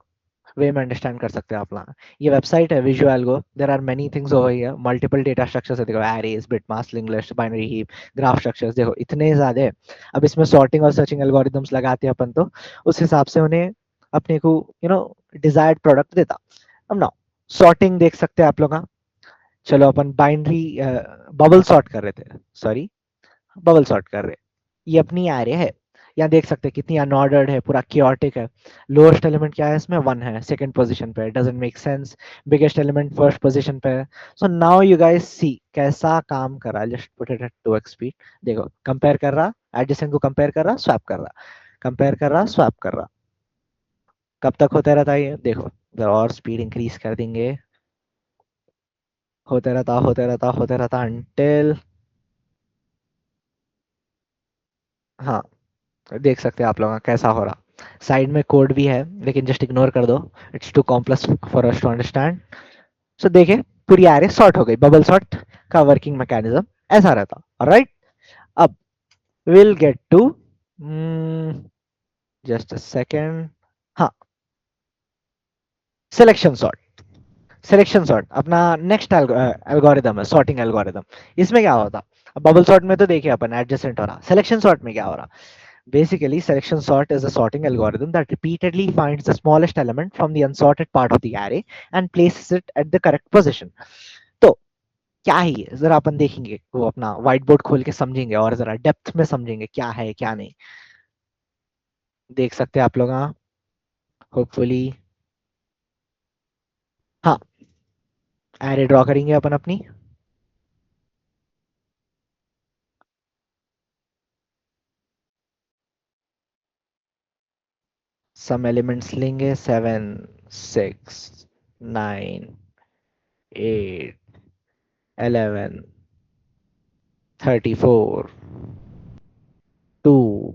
वे में अंडरस्टैंड कर सकते हैं आप लोग। ये वेबसाइट है visual algo, there are many things over here, multiple data structures है, देखो arrays, bitmask, linked list, binary heap, graph structures, देखो इतने ज़्यादा है। अब इसमें सॉर्टिंग और सर्चिंग एल्गोरिदम्स लगाते हैं अपन, तो उस हिसाब से उन्हें अपने को डिजायर्ड प्रोडक्ट देता। अब ना सॉर्टिंग देख सकते हैं आप लोग। हाँ, चलो अपन बाइनरी बबल सॉर्ट कर रहे थे, सॉरी बबल सॉर्ट कर रहे, ये अपनी एरे है। यहाँ देख सकते हैं कितनी अनऑर्डर्ड है, पूरा क्योटिक है। लोएस्ट एलिमेंट क्या है इसमें, 1 है, सेकंड पोजीशन पे, doesn't make sense. Biggest element first position पे है। सो नाउ यू गाइस सी कैसा काम कर रहा है, just put it at 2x speed. देखो कंपेयर कर रहा, एडजेसेंट को कंपेयर कर रहा, स्वैप कर रहा, कंपेयर कर रहा, स्वैप कर रहा। कब तक होता रहता है ये, देखो जरा और स्पीड इंक्रीज कर देंगे, होते रहता होते रहता होते रहता अंटिल, हाँ देख सकते हैं आप लोग कैसा हो रहा। साइड में कोड भी है लेकिन जस्ट इग्नोर कर दो, it's too complex for us to understand. So देखे पूरी एरे सॉर्ट हो गई, बबल सॉर्ट का वर्किंग मैकेनिज्म ऐसा रहता। राइट, अब will get to, just a second, हाँ सिलेक्शन सॉर्ट। सिलेक्शन सॉर्ट अपना नेक्स्ट एल्गोरिदम है, सॉर्टिंग एल्गोरिदम। इसमें क्या होता, बबल सॉर्ट में तो देखिए अपन एडजेसेंट हो रहा, सिलेक्शन सॉर्ट में क्या हो रहा। Basically, selection sort is a sorting algorithm that repeatedly finds the smallest element from the unsorted part of the array and places it at the correct position. तो क्या ही है, जरा अपन देखेंगे, वो अपना व्हाइट बोर्ड खोल के समझेंगे और जरा डेप्थ में समझेंगे क्या है क्या नहीं। देख सकते हैं आप लोग, हाँ होपफुली, हाँ एरे ड्रॉ करेंगे अपन अपनी। सम एलिमेंट्स लेंगे, 7, 6, 9, 8, 11, 34, 2,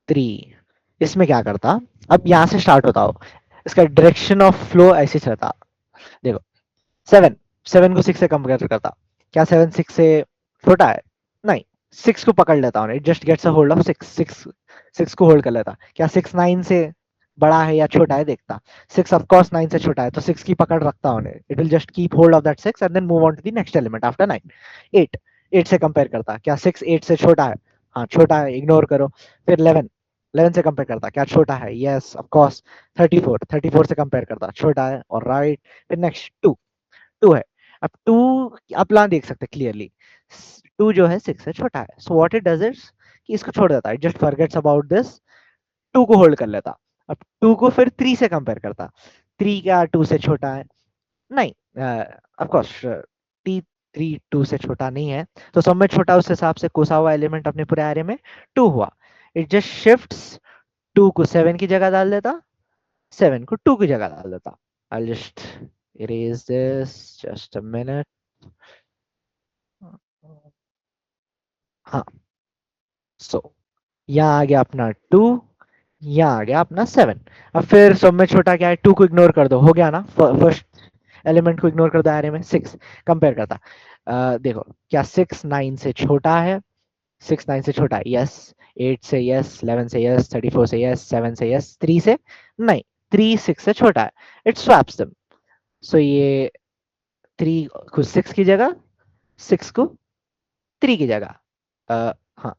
3। इसमें क्या करता, अब यहाँ से स्टार्ट होता हो, इसका डायरेक्शन ऑफ फ्लो ऐसे चलता। देखो 7, 7 को 6 से कंपेयर करता, क्या 7 6 से छोटा है, नहीं, 6 को पकड़ लेता हूँ, it just gets a hold of 6, 6 6 को होल्ड कर लेता, क्या 6 9 से बड़ा है या छोटा है देखता, 6 ऑफ कोर्स 9 से छोटा है, तो 6 की पकड़ रखता हूँ, it will just keep hold of that 6 and then move on to the next element after 9। 8, 8 से कंपेयर करता, क्या 6 8 से छोटा है, हाँ छोटा है, इग्नोर करो। फिर 11, 11 से कंपेयर करता, क्या छोटा है, यस ऑफ कोर्स। 34, 34 से कंपेयर करता, छोटा है, और राइट। फिर नेक्स्ट 2, 2 है। अब 2 आप यहाँ देख सकते हैं क्लियरली, 2 जो है 6 से छोटा है, so what it does is कि इसको छोड़ देता है, जस्ट फॉरगेट्स अबाउट दिस, 2 को होल्ड कर लेता। अब 2 को फिर 3 से कंपेयर करता, 3 क्या 2 से छोटा है, नहीं, ऑफ कोर्स टी 3 2 से छोटा नहीं है, तो सब में छोटा उस हिसाब से कोसा हुआ एलिमेंट अपने पूरे एरे में 2 हुआ। इट जस्ट शिफ्ट्स 2 को 7 की जगह डाल देता, 7 को 2 की जगह डाल देता। I'll just erase this, just a minute. हाँ, सो यहाँ आ गया अपना 2, यहाँ आ गया अपना 7। अब फिर सब में छोटा क्या है, 2 को इग्नोर कर दो, हो गया ना, फर्स्ट एलिमेंट को इग्नोर कर दो एरे में, 6 कंपेयर करता। देखो क्या 6 9 से छोटा है, 6 9 से छोटा है, यस। 8 से यस, 11 से यस, 34 से यस, 7 से यस, 3 से नहीं, 3 6 से छोटा है, इट स्वैप्स देम। सो ये 3 को 6 की जगह, 6 को 3 की जगह, हाँ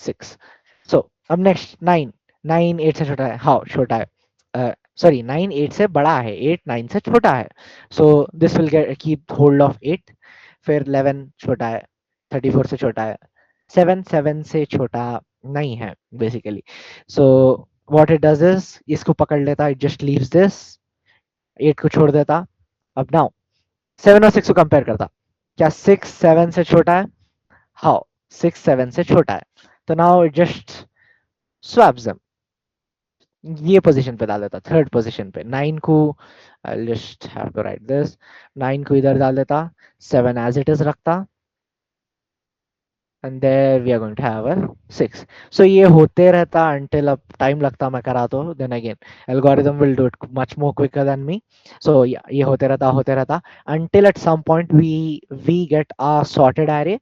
6। सो अब नेक्स्ट 9, 9 8 से छोटा है, हाँ छोटा है, सॉरी 9 8 से बड़ा है, 8 9 से छोटा है, so this will get keep hold of 8। फिर 11 छोटा है, 34 से छोटा है, 7 7 से छोटा नहीं है basically. So what it does is इसको पकड़ लेता, इट जस्ट लीव्स दिस, 8 को छोड़ देता। अब नाउ 7 और 6 को कंपेयर करता, क्या 6 7 से छोटा है, हाँ 6 7 से छोटा है, तो now it just swaps them, ये पोजीशन पे डाल देता, थर्ड पोजीशन पे 9 को, I just have to write this, 9 को इधर डाल देता, 7 एज इट इज रखता, and there we are going to have a 6। So ये होते रहता until अब टाइम लगता मैं करा तो, then again algorithm will do it much more quicker than me. So ये होते रहता until at some point we get a sorted array,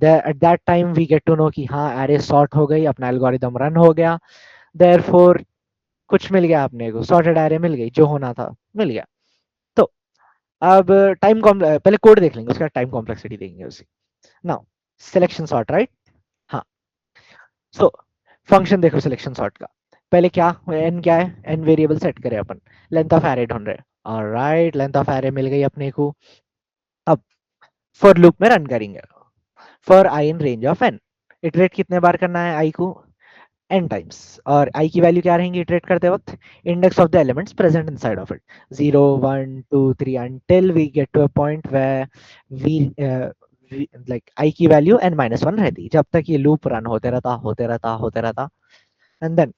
at that time we get to know कि हाँ array sort हो गई, अपना एल्गोरिथम रन हो गया। therefore कुछ मिल गया अपने को, सॉर्टेड एरे मिल गई, जो होना था मिल गया। तो अब पहले कोड देख लेंगे, उसका टाइम कॉम्प्लेक्सिटी देखेंगे उसी। Now selection sort, right? हाँ। सो फंक्शन देखो सिलेक्शन सॉर्ट का, पहले क्या एन क्या है, एन वेरिएबल सेट करें अपन, लेंथ ऑफ एरे ढूंढ रहे हैं, ऑलराइट लेंथ ऑफ एरे मिल गई अपने को। अब फॉर लूप में रन करेंगे, for i in range of n, iterate कितने बार करना है आई को, n टाइम्स, और i की वैल्यू क्या रहेंगी इटरेट करते वक्त, index of the elements present inside of it, 0 1 2 3 until we get to a point where we like i की वैल्यू n माइनस वन रहती, जब तक ये लूप रन होते रहता होते रहता होते रहता। एंड देन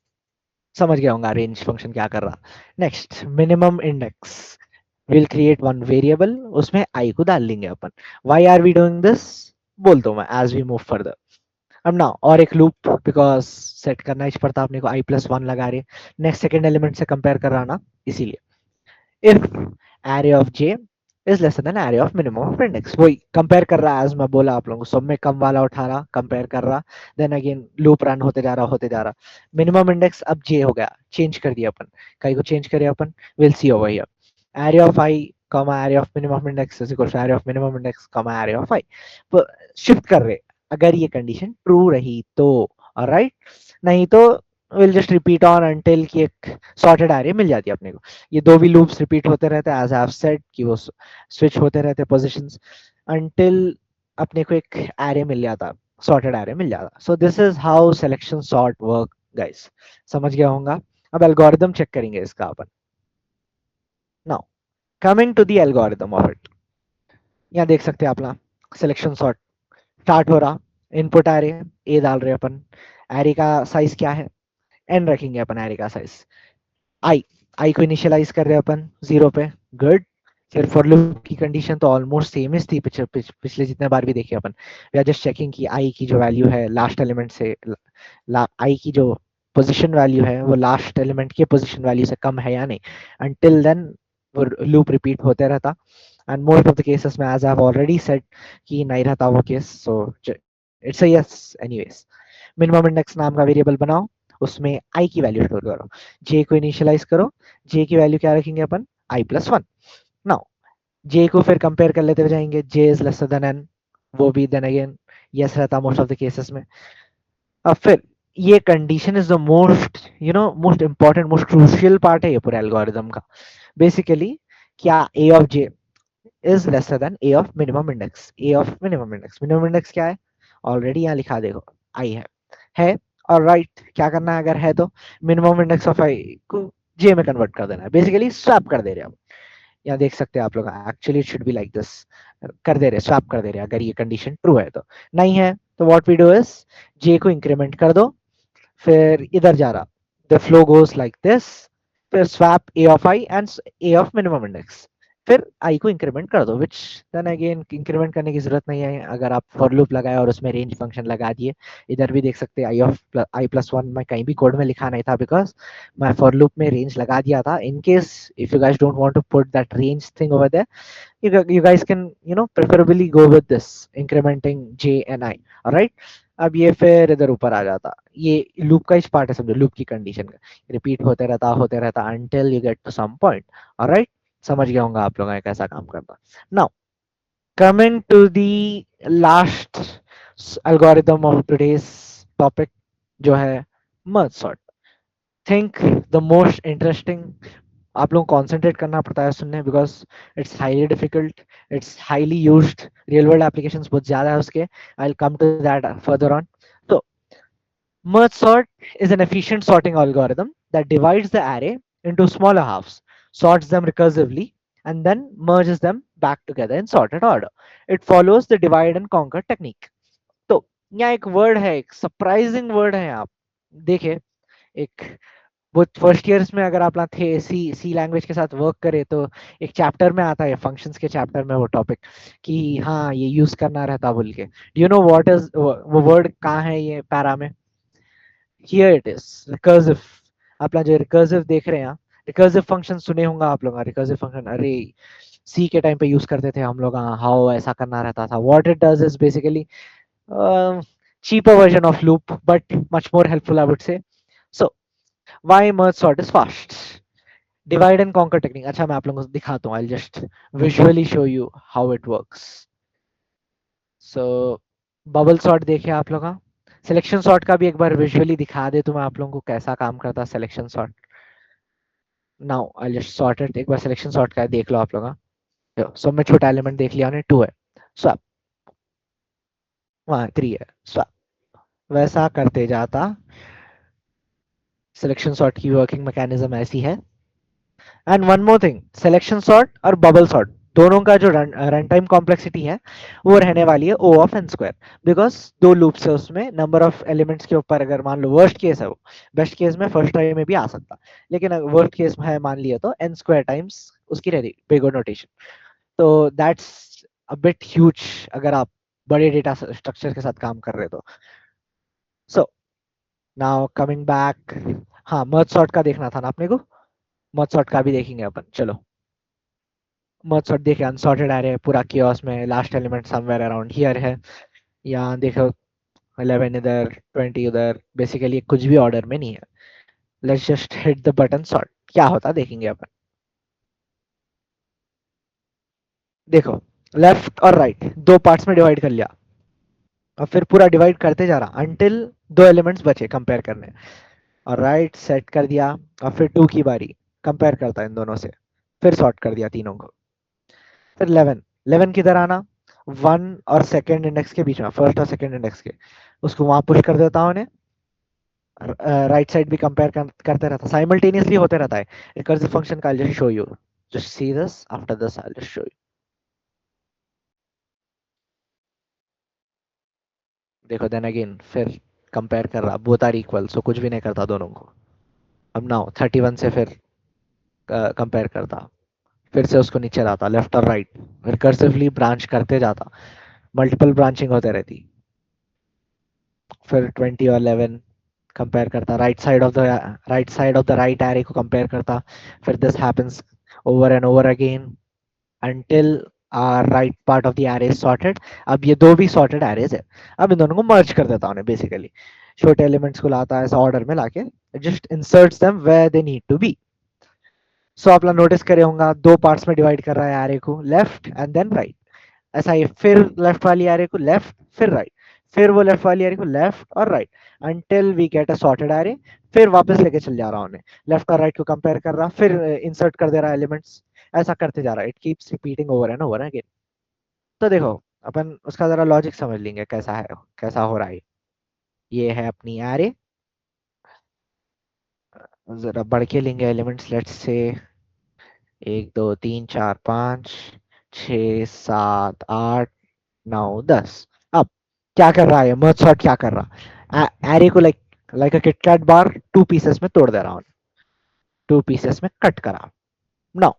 समझ गया होगा रेंज फंक्शन क्या कर रहा। Next minimum index, will create one variable, उसमें i को डाल लेंगे अपन। Why are we doing this, बोलता हूँ मैं एज वी मूव फर्दर। अब ना और एक लूप, बिकॉज सेट करना ही पड़ता अपने को, आई प्लस वन लगा रहे, नेक्स्ट सेकेंड एलिमेंट से कंपेयर कर रहा ना, इसीलिए if array of J is less than array of minimum of index, वही कंपेयर कर रहा है, एज मैं बोला आप लोगों को, सब में कम वाला उठा रहा कंपेयर कर रहा, देन अगेन लूप रन होते जा रहा होते जा रहा। मिनिमम इंडेक्स अब जे हो गया, चेंज कर दिया अपन, कहीं को चेंज करे अपन, will see over here, array of I comma array of minimum index is equal to array of minimum index comma array of I, shift कर रहे अगर ये कंडीशन ट्रू रही तो, राइट? नहीं तो will just repeat on until कि एक सॉर्टेड एरे मिल जाती है अपने को। ये दो भी लूप्स रिपीट होते रहते हैं, एज आई हैव सेड कि वो स्विच होते रहते पोजीशंस अंटिल अपने को एक एरे मिल जाता, सॉर्टेड एरे मिल जाता। So this is how selection sort work guys, समझ गया होगा। अब एल्गोरिदम चेक करेंगे इसका अपन। Now coming to the algorithm of it, यहाँ देख सकते हैं अपना सिलेक्शन सॉर्ट स्टार्ट हो रहा, इनपुट एरे ए डाल रहे अपन, एरे का साइज क्या है, एन रखेंगे अपन एरे का साइज, आई आई को इनिशियलाइज कर रहे हैं अपन जीरो पे, गुड। फिर फॉर लूप की कंडीशन तो ऑलमोस्ट सेम ही थी पिछले जितने बार भी देखे अपन, वी आर जस्ट चेकिंग कि आई की जो वैल्यू है लास्ट एलिमेंट से, आई की जो पोजीशन वैल्यू है वो लास्ट एलिमेंट के पोजीशन वैल्यू से कम है या नहीं, अंटिल देन वो लूप रिपीट होते रहता। And most of the cases में as I have already said कि नहीं रहता वो केस, so it's a yes anyways. Minimum index नाम का वेरिएबल बनाओ, उसमें आई की वैल्यू स्टोर करो, जे को इनिशियलाइज करो, जे की वैल्यू क्या रखेंगे अपन, I plus one. Now J को फिर कंपेयर कर लेते हुए जाएंगे, J is lesser than N, वो भी देन अगेन यस रहता मोस्ट ऑफ द केसेस में। अब फिर ये condition is the most most important most crucial part है ये पूरे एल्गोरिदम का। बेसिकली क्या A of J is lesser than A of minimum index, A of minimum index, minimum index क्या है ऑलरेडी यहाँ लिखा देखो, आई है। और राइट क्या करना है अगर है तो, मिनिमम इंडेक्स ऑफ आई को जे में कन्वर्ट कर देना है, बेसिकली स्वैप कर दे रहे हैं हम। यहाँ देख सकते हैं आप लोग, actually it should be like this, कर दे रहे स्वैप कर दे रहे अगर ये कंडीशन ट्रू है तो। नहीं है तो what we do is, J को इंक्रीमेंट कर दो, फिर इधर जा रहा, the flow goes like this, फिर swap A of I and A of minimum index, फिर आई को इंक्रीमेंट कर दो, विच देन अगेन इंक्रीमेंट करने की जरूरत नहीं है अगर आप फॉर लूप लगाए और उसमें रेंज फंक्शन लगा दिए। इधर भी देख सकते हैं आई प्लस वन में कहीं भी कोड में लिखा नहीं था, बिकॉज मैं फॉर लूप में रेंज लगा दिया था। In case if you guys don't want to put that range thing over there, you guys can preferably go with this incrementing j and I, alright? अब ये फिर इधर ऊपर आ जाता, ये लूप का इस पार्ट है, समझो लूप की कंडीशन का रिपीट होते रहता until you get to some point, alright? समझ गया होगा आप लोगों ने कैसा काम करता। now coming to the last algorithm of today's topic, जो है merge sort, think the most interesting, आप लोग कॉन्सेंट्रेट करना पड़ता है सुनने, because it's highly difficult, it's highly used, real world applications बहुत ज्यादा है उसके, I will come to that further on. तो merge sort is an efficient sorting algorithm that divides the array into smaller halves, sorts them recursively, and then merges them back together in sorted order. It follows the divide and conquer technique. तो यहाँ एक word है, एक surprising word है, आप देखिए, एक वो फर्स्ट ईयर्स में अगर आप लोग थे सी सी लैंग्वेज के साथ वर्क करे तो एक चैप्टर में आता है, फंक्शंस के चैप्टर में वो टॉपिक, कि हाँ ये यूज करना रहता बोल के, यू नो व्हाट इज वो वर्ड कहाँ है ये पैरा में, हियर इट इज रिकर्सिव। आप लोग जो रिकर्सिव देख रहे हैं, रिकर्सिव फंक्शन सुने होंगे आप लोग, रिकर्सिव फंक्शन अरे सी के टाइम पे यूज करते थे हम लोग, हाउ ऐसा करना रहता था। What it does is basically cheaper version of loop but much more helpful I would say. So Why merge sort is fast? Divide and conquer technique. अच्छा मैं आप लोगों को दिखाता हूँ. I'll just visually show you how it works. So bubble sort देखिए आप लोग. सिलेक्शन सॉर्ट का भी एक बार विजुअली दिखा दे तो मैं आप लोगों को कैसा काम करता selection sort. Now I just sort it. एक बार सिलेक्शन सॉर्ट का देख लो आप लोग. सब में छोटा एलिमेंट देख लिया ने 2 है. स्वैप. वहाँ 3 है. स्वैप. वैसा करते जाता. सिलेक्शन सॉर्ट की वर्किंग मैकेनिज्म ऐसी है. And one more thing, selection sort और बबल सॉर्ट दोनों का जो रन टाइम कॉम्प्लेक्सिटी है वो रहने वाली है ओ ऑफ एन स्क्वायर. बिकॉज दो लूप्स है उसमें, नंबर ऑफ एलिमेंट्स के ऊपर अगर मान लो वर्स्ट केस है वो, बेस्ट केस में फर्स्ट ट्राई में भी आ सकता, लेकिन वर्स्ट केस में है मान लिया तो एन स्क्वायर टाइम्स उसकी रहती बिगो नोटेशन. तो दैट्स अ बिट ह्यूज अगर आप बड़े डेटा स्ट्रक्चर के साथ काम कर रहे हो तो. So now coming back. हाँ मर्ज सॉर्ट का देखना था ना अपने को. मर्ज सॉर्ट का भी देखेंगे अपन. चलो मर्ज सॉर्ट देखिए. अनसॉर्टेड एरे है पूरा कियोस में. Last element somewhere around here है. यहाँ देखो 11 इधर 20 उधर. बेसिकली कुछ भी ऑर्डर में नहीं है. Let's just hit the button sort. क्या होता देखेंगे अपन. देखो लेफ्ट और राइट दो पार्ट्स में डिवाइड कर लिया. और फिर पूरा डिवाइड करते जा रहा अंटिल दो एलिमेंट्स बचे कंपेयर करने. और राइट सेट कर दिया. और फिर 2 की बारी. कंपेयर करता इन दोनों से. फिर सॉर्ट कर दिया तीनों को. फिर 11. 11 किधर आना. 1 और सेकंड इंडेक्स के बीच में, फर्स्ट और सेकंड इंडेक्स के. उसको वहां पुश कर देता हूँ उन्हें. राइट साइड भी कंपेयर करते रहता, साइमल्टेनियसली होते रहता है. रिकर्सिव फंक्शन का just show you. Just see this after this I just show you. देखो देन अगेन फिर कंपेयर कर रहा. बोथ आर इक्वल सो कुछ भी नहीं करता दोनों को. अब नाउ 31 से फिर कंपेयर करता. फिर से उसको नीचे लाता लेफ्ट और राइट. रिकर्सिवली ब्रांच करते जाता. मल्टीपल ब्रांचिंग होते रहती. फिर 20 और 11 कंपेयर करता. Right side of the right array को कंपेयर करता. फिर this happens over and over again until right part of the array is sorted. अब ये दो भी सॉर्टेड एरेज है. अब इन दोनों को मर्ज कर देता हूँ बेसिकली. छोटे एलिमेंट्स को लाता है ऐसा ऑर्डर में लाके. Just inserts them where they need to be. So आप लोग नोटिस करे होंगे दो पार्ट्स में डिवाइड कर रहा है एरे को, लेफ्ट एंड देन राइट. ऐसा ही फिर लेफ्ट वाली एरे को लेफ्ट फिर राइट. फिर वो लेफ्ट वाली एरे को लेफ्ट और right. Until we get a sorted array. फिर वापस लेके चल जा रहा उन्हें. लेफ्ट और राइट को कंपेयर कर रहा, फिर इंसर्ट कर दे रहा एलिमेंट्स. ऐसा करते जा रहा है. It keeps repeating over and over again. तो देखो अपन उसका जरा लॉजिक समझ लेंगे कैसा है, कैसा हो रहा है. ये है अपनी एरे. जरा बढ़ के लेंगे एलिमेंट्स. Let's say 1 2 3 4 5 6 7 8 9 10. अब क्या कर रहा है मर्ज सॉर्ट. क्या कर रहा एरे को लाइक लाइक अ किटकैट बार 2 पीसेस में तोड़ दे रहा हूँ. 2 पीसेस में कट करा. नाउ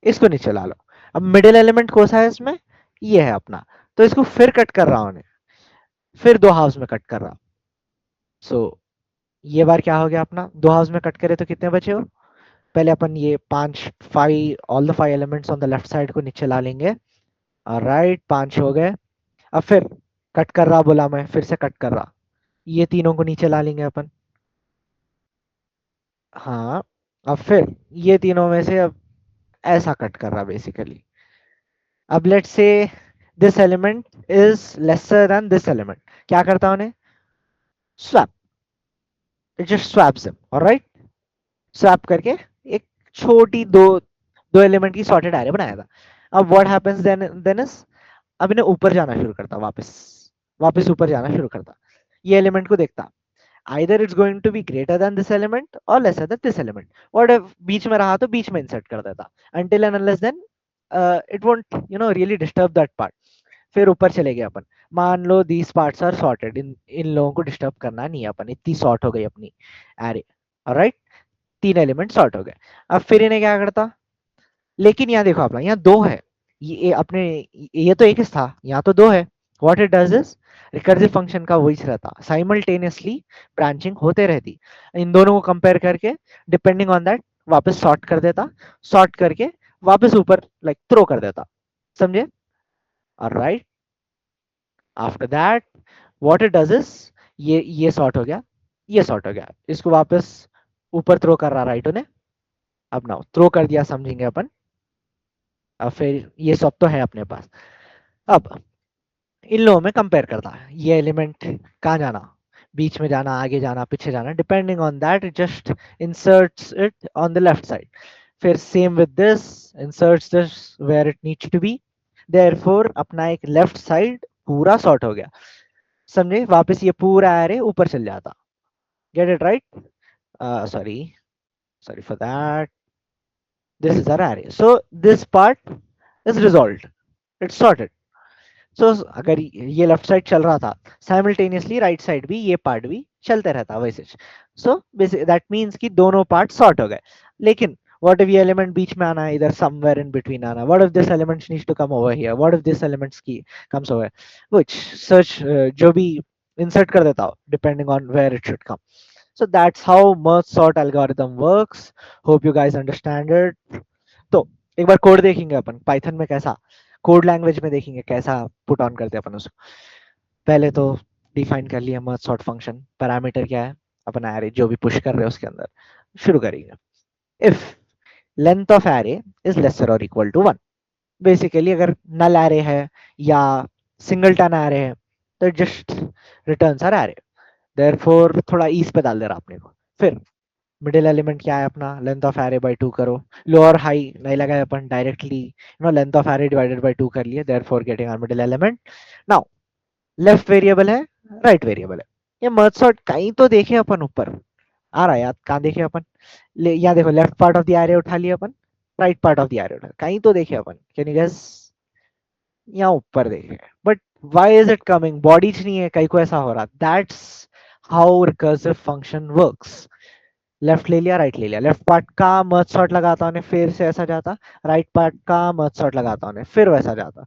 इसको नीचे ला लो. अब मिडिल एलिमेंट कौन सा है इसमें. ये है अपना. तो इसको फिर कट कर रहा हूँ. फिर दो हाउस में कट कर रहा. सो ये बार क्या हो गया अपना. दो हाउस में कट करे तो कितने बचे हो. पहले अपन ये 5 all the 5 elements on the left side को नीचे ला लेंगे. राइट 5 हो गए. अब फिर कट कर रहा बोला मैं, फिर से कट कर रहा. ये तीनों को नीचे ला लेंगे अपन. हाँ. अब फिर ये तीनों में से अब ऐसा कट कर रहा बेसिकली. अब let's say this element is lesser then this element. क्या करता उन्हें. Swap. It just swaps him. Alright. Swap करके एक छोटी दो दो एलिमेंट की सॉर्टेड एरे बनाया था. अब व्हाट हैपेंस देन इज. अब इन्हें ऊपर जाना शुरू करता. वापस वापस ऊपर जाना शुरू करता. ये एलिमेंट को देखता. either it's going to be greater than this element or lesser than this element. और if बीच में रहा तो बीच में इंसर्ट कर देता. until and unless then it won't really disturb that part. फिर ऊपर चले गए अपन. मान लो these parts are sorted. इन लोगों को डिस्टर्ब करना नहीं है अपन. इतनी सॉर्ट हो गई अपनी एरे. ऑलराइट. 3 एलिमेंट सॉर्ट हो गए. अब फिर इन्हें क्या करता. लेकिन यहाँ देखो आप लोग, यहाँ दो है. ये अपने ये तो एक ही था, यहाँ तो दो है. What it does is recursive function का वही रहता. साइमल्टेनियसली ब्रांचिंग होते रहती. इन दोनों को कंपेयर करके डिपेंडिंग ऑन दैट वापस सॉर्ट कर देता. सॉर्ट करके वापस ऊपर लाइक थ्रो कर देता. समझे. Right. After that what it does is ये सॉर्ट हो गया. ये सॉर्ट हो गया. इसको वापस ऊपर थ्रो कर रहा राइट ने, अब नाउ थ्रो कर दिया समझेंगे अपन। अब फिर ये सब तो है अपने पास। अब इन लोगों में कंपेयर करता है ये एलिमेंट कहाँ जाना, बीच में जाना, आगे जाना, पीछे जाना, depending on that it just inserts it on the left side. फिर same with this, inserts this where it needs to be, therefore अपना एक लेफ्ट साइड पूरा सॉर्ट हो गया। समझे, वापस ये पूरा एरे ऊपर चल जाता। Get it right? Sorry, sorry for that. This is our array, so this part is resolved, it's sorted. सो अगर ये लेफ्ट साइड चल रहा था, साइमल्टेनियसली राइट साइड भी, ये पार्ट भी चलते रहता वैसे। सो दैट मीन्स कि दोनों पार्ट सॉर्ट हो गए। लेकिन व्हाट इफ ये एलिमेंट बीच में आना है, इधर समवेयर इन बिटवीन आना, what if this element needs to come over here, what if this elements key comes over, which search जो भी इंसर्ट कर देता हो depending on where it should come. So that's how merge sort algorithm works. Hope you guys understand it. तो एक bar code देखेंगे अपन Python में कैसा, कोड लैंग्वेज में देखेंगे कैसा पुट ऑन करते हैं अपन उसको। पहले तो डिफाइन कर लिया मर्ज सॉर्ट फंक्शन, पैरामीटर क्या है, अपन एरे जो भी पुश कर रहे हैं उसके अंदर शुरू करेंगे। If length of array is lesser और इक्वल टू 1, बेसिकली अगर नल एरे है या सिंगलटन एरे है तो just returns our array, therefore थोड़ा ईज पे डाल दे रहा अपने को। फिर मिडिल एलिमेंट क्या है अपना, लेंथ ऑफ एरे बाय 2 करो, लो और हाई नहीं लगाए अपन, directly length of array divided by 2 कर लिए, therefore getting our middle element. Now left variable है, राइट वेरिएबल है, ये मर्ज सॉर्ट कहीं तो देखे अपन ऊपर आ रहा है यार, कहाँ देखे अपन, यहाँ देखो left part of the array उठा लिया अपन, right part of the array उठा, कहीं तो देखे अपन, कैन यू गेस? यहाँ ऊपर देखे, but why is it coming, bodies नहीं है, कहीं को ऐसा हो रहा, that's how recursive function works. Left ले लिया, राइट ले लिया, लेफ्ट पार्ट का मर्ज सॉर्ट लगाता हूँ फिर से ऐसा जाता, राइट पार्ट का मर्ज सॉर्ट लगाता हूँ फिर वैसा जाता।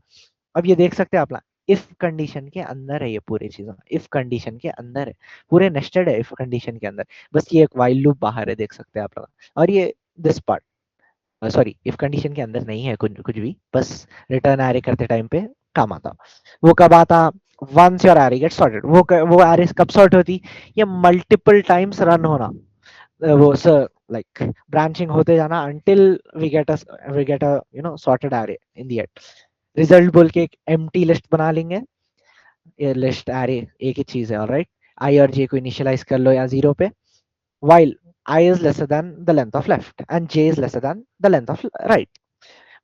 अब ये देख सकते हैं अपना इफ कंडीशन के अंदर है, ये पूरी चीजें इफ कंडीशन के अंदर है, पूरे नेस्टेड है इफ कंडीशन के अंदर, बस ये एक वाइल लूप बाहर है, देख सकते हैं आप लोग। और ये this part, sorry if condition के अंदर नहीं है कुछ कुछ भी, बस रिटर्न एरे करते टाइम पे काम आता। वो कब आता, once your array get sorted, वो एरे कब सॉर्ट होती, ये मल्टीपल टाइम्स रन होना, वो सर लाइक ब्रांचिंग होते जाना until we get a sorted array in the end। Result बोल के एक एम्प्टी लिस्ट बना लेंगे, ये लिस्ट एरे एक ही चीज है, ऑलराइट। आई और जे को इनिशियलाइज कर लो यहाँ 0 पे, while I is lesser than the length of left and j is lesser than the length of right।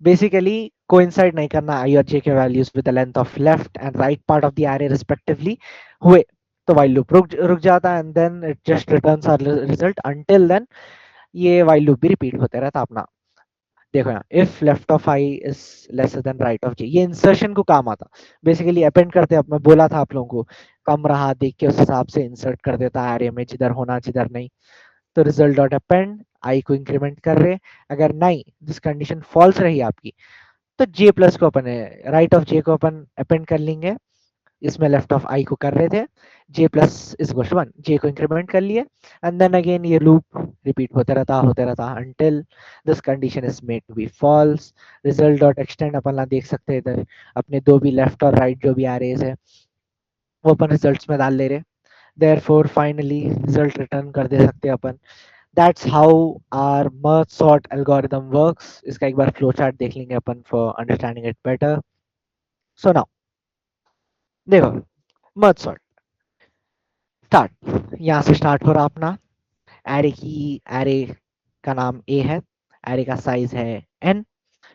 Basically coincide नहीं करना आई और जे के values with the length of left and right part of the array respectively हुए तो while loop रुक जाता है, and then it just returns our result, until then ये वाइल लूप भी रिपीट होते रहता अपना। देखो यहाँ if left of I is lesser than right of J, ये इंसर्शन को काम आता, बेसिकली अपेंड करते हैं, मैं बोला था आप लोगों को, कम रहा देख के उस हिसाब से इंसर्ट कर देता है एरे में, जिधर होना जिधर नहीं। तो रिजल्ट डॉट अपेंड आई को इंक्रीमेंट कर रहे, अगर नहीं दिस कंडीशन फॉल्स रही आपकी तो जे प्लस को अपन राइट ऑफ जे को अपन अपेंड कर लेंगे, इसमें लेफ्ट ऑफ आई को कर रहे थे, J plus is equal to 1, J को इंक्रीमेंट कर लिए, एंड देन अगेन ये लूप रिपीट होते रहता until this condition is made to be false. Result dot extend अपन ला देख सकते हैं इधर, अपने दो भी लेफ्ट और राइट जो भी एरेज है वो अपन रिजल्ट्स में डाल ले रहे, देयरफॉर फाइनली रिजल्ट रिटर्न कर दे सकते हैं अपन। That's how our merge sort algorithm works. इसका एक बार फ्लो चार्ट देख लेंगे अपन for understanding it better. So now देखो मर्ज सॉर्ट स्टार्ट, यहाँ से स्टार्ट हो रहा अपना एरे का नाम ए है, एरे का साइज है एन,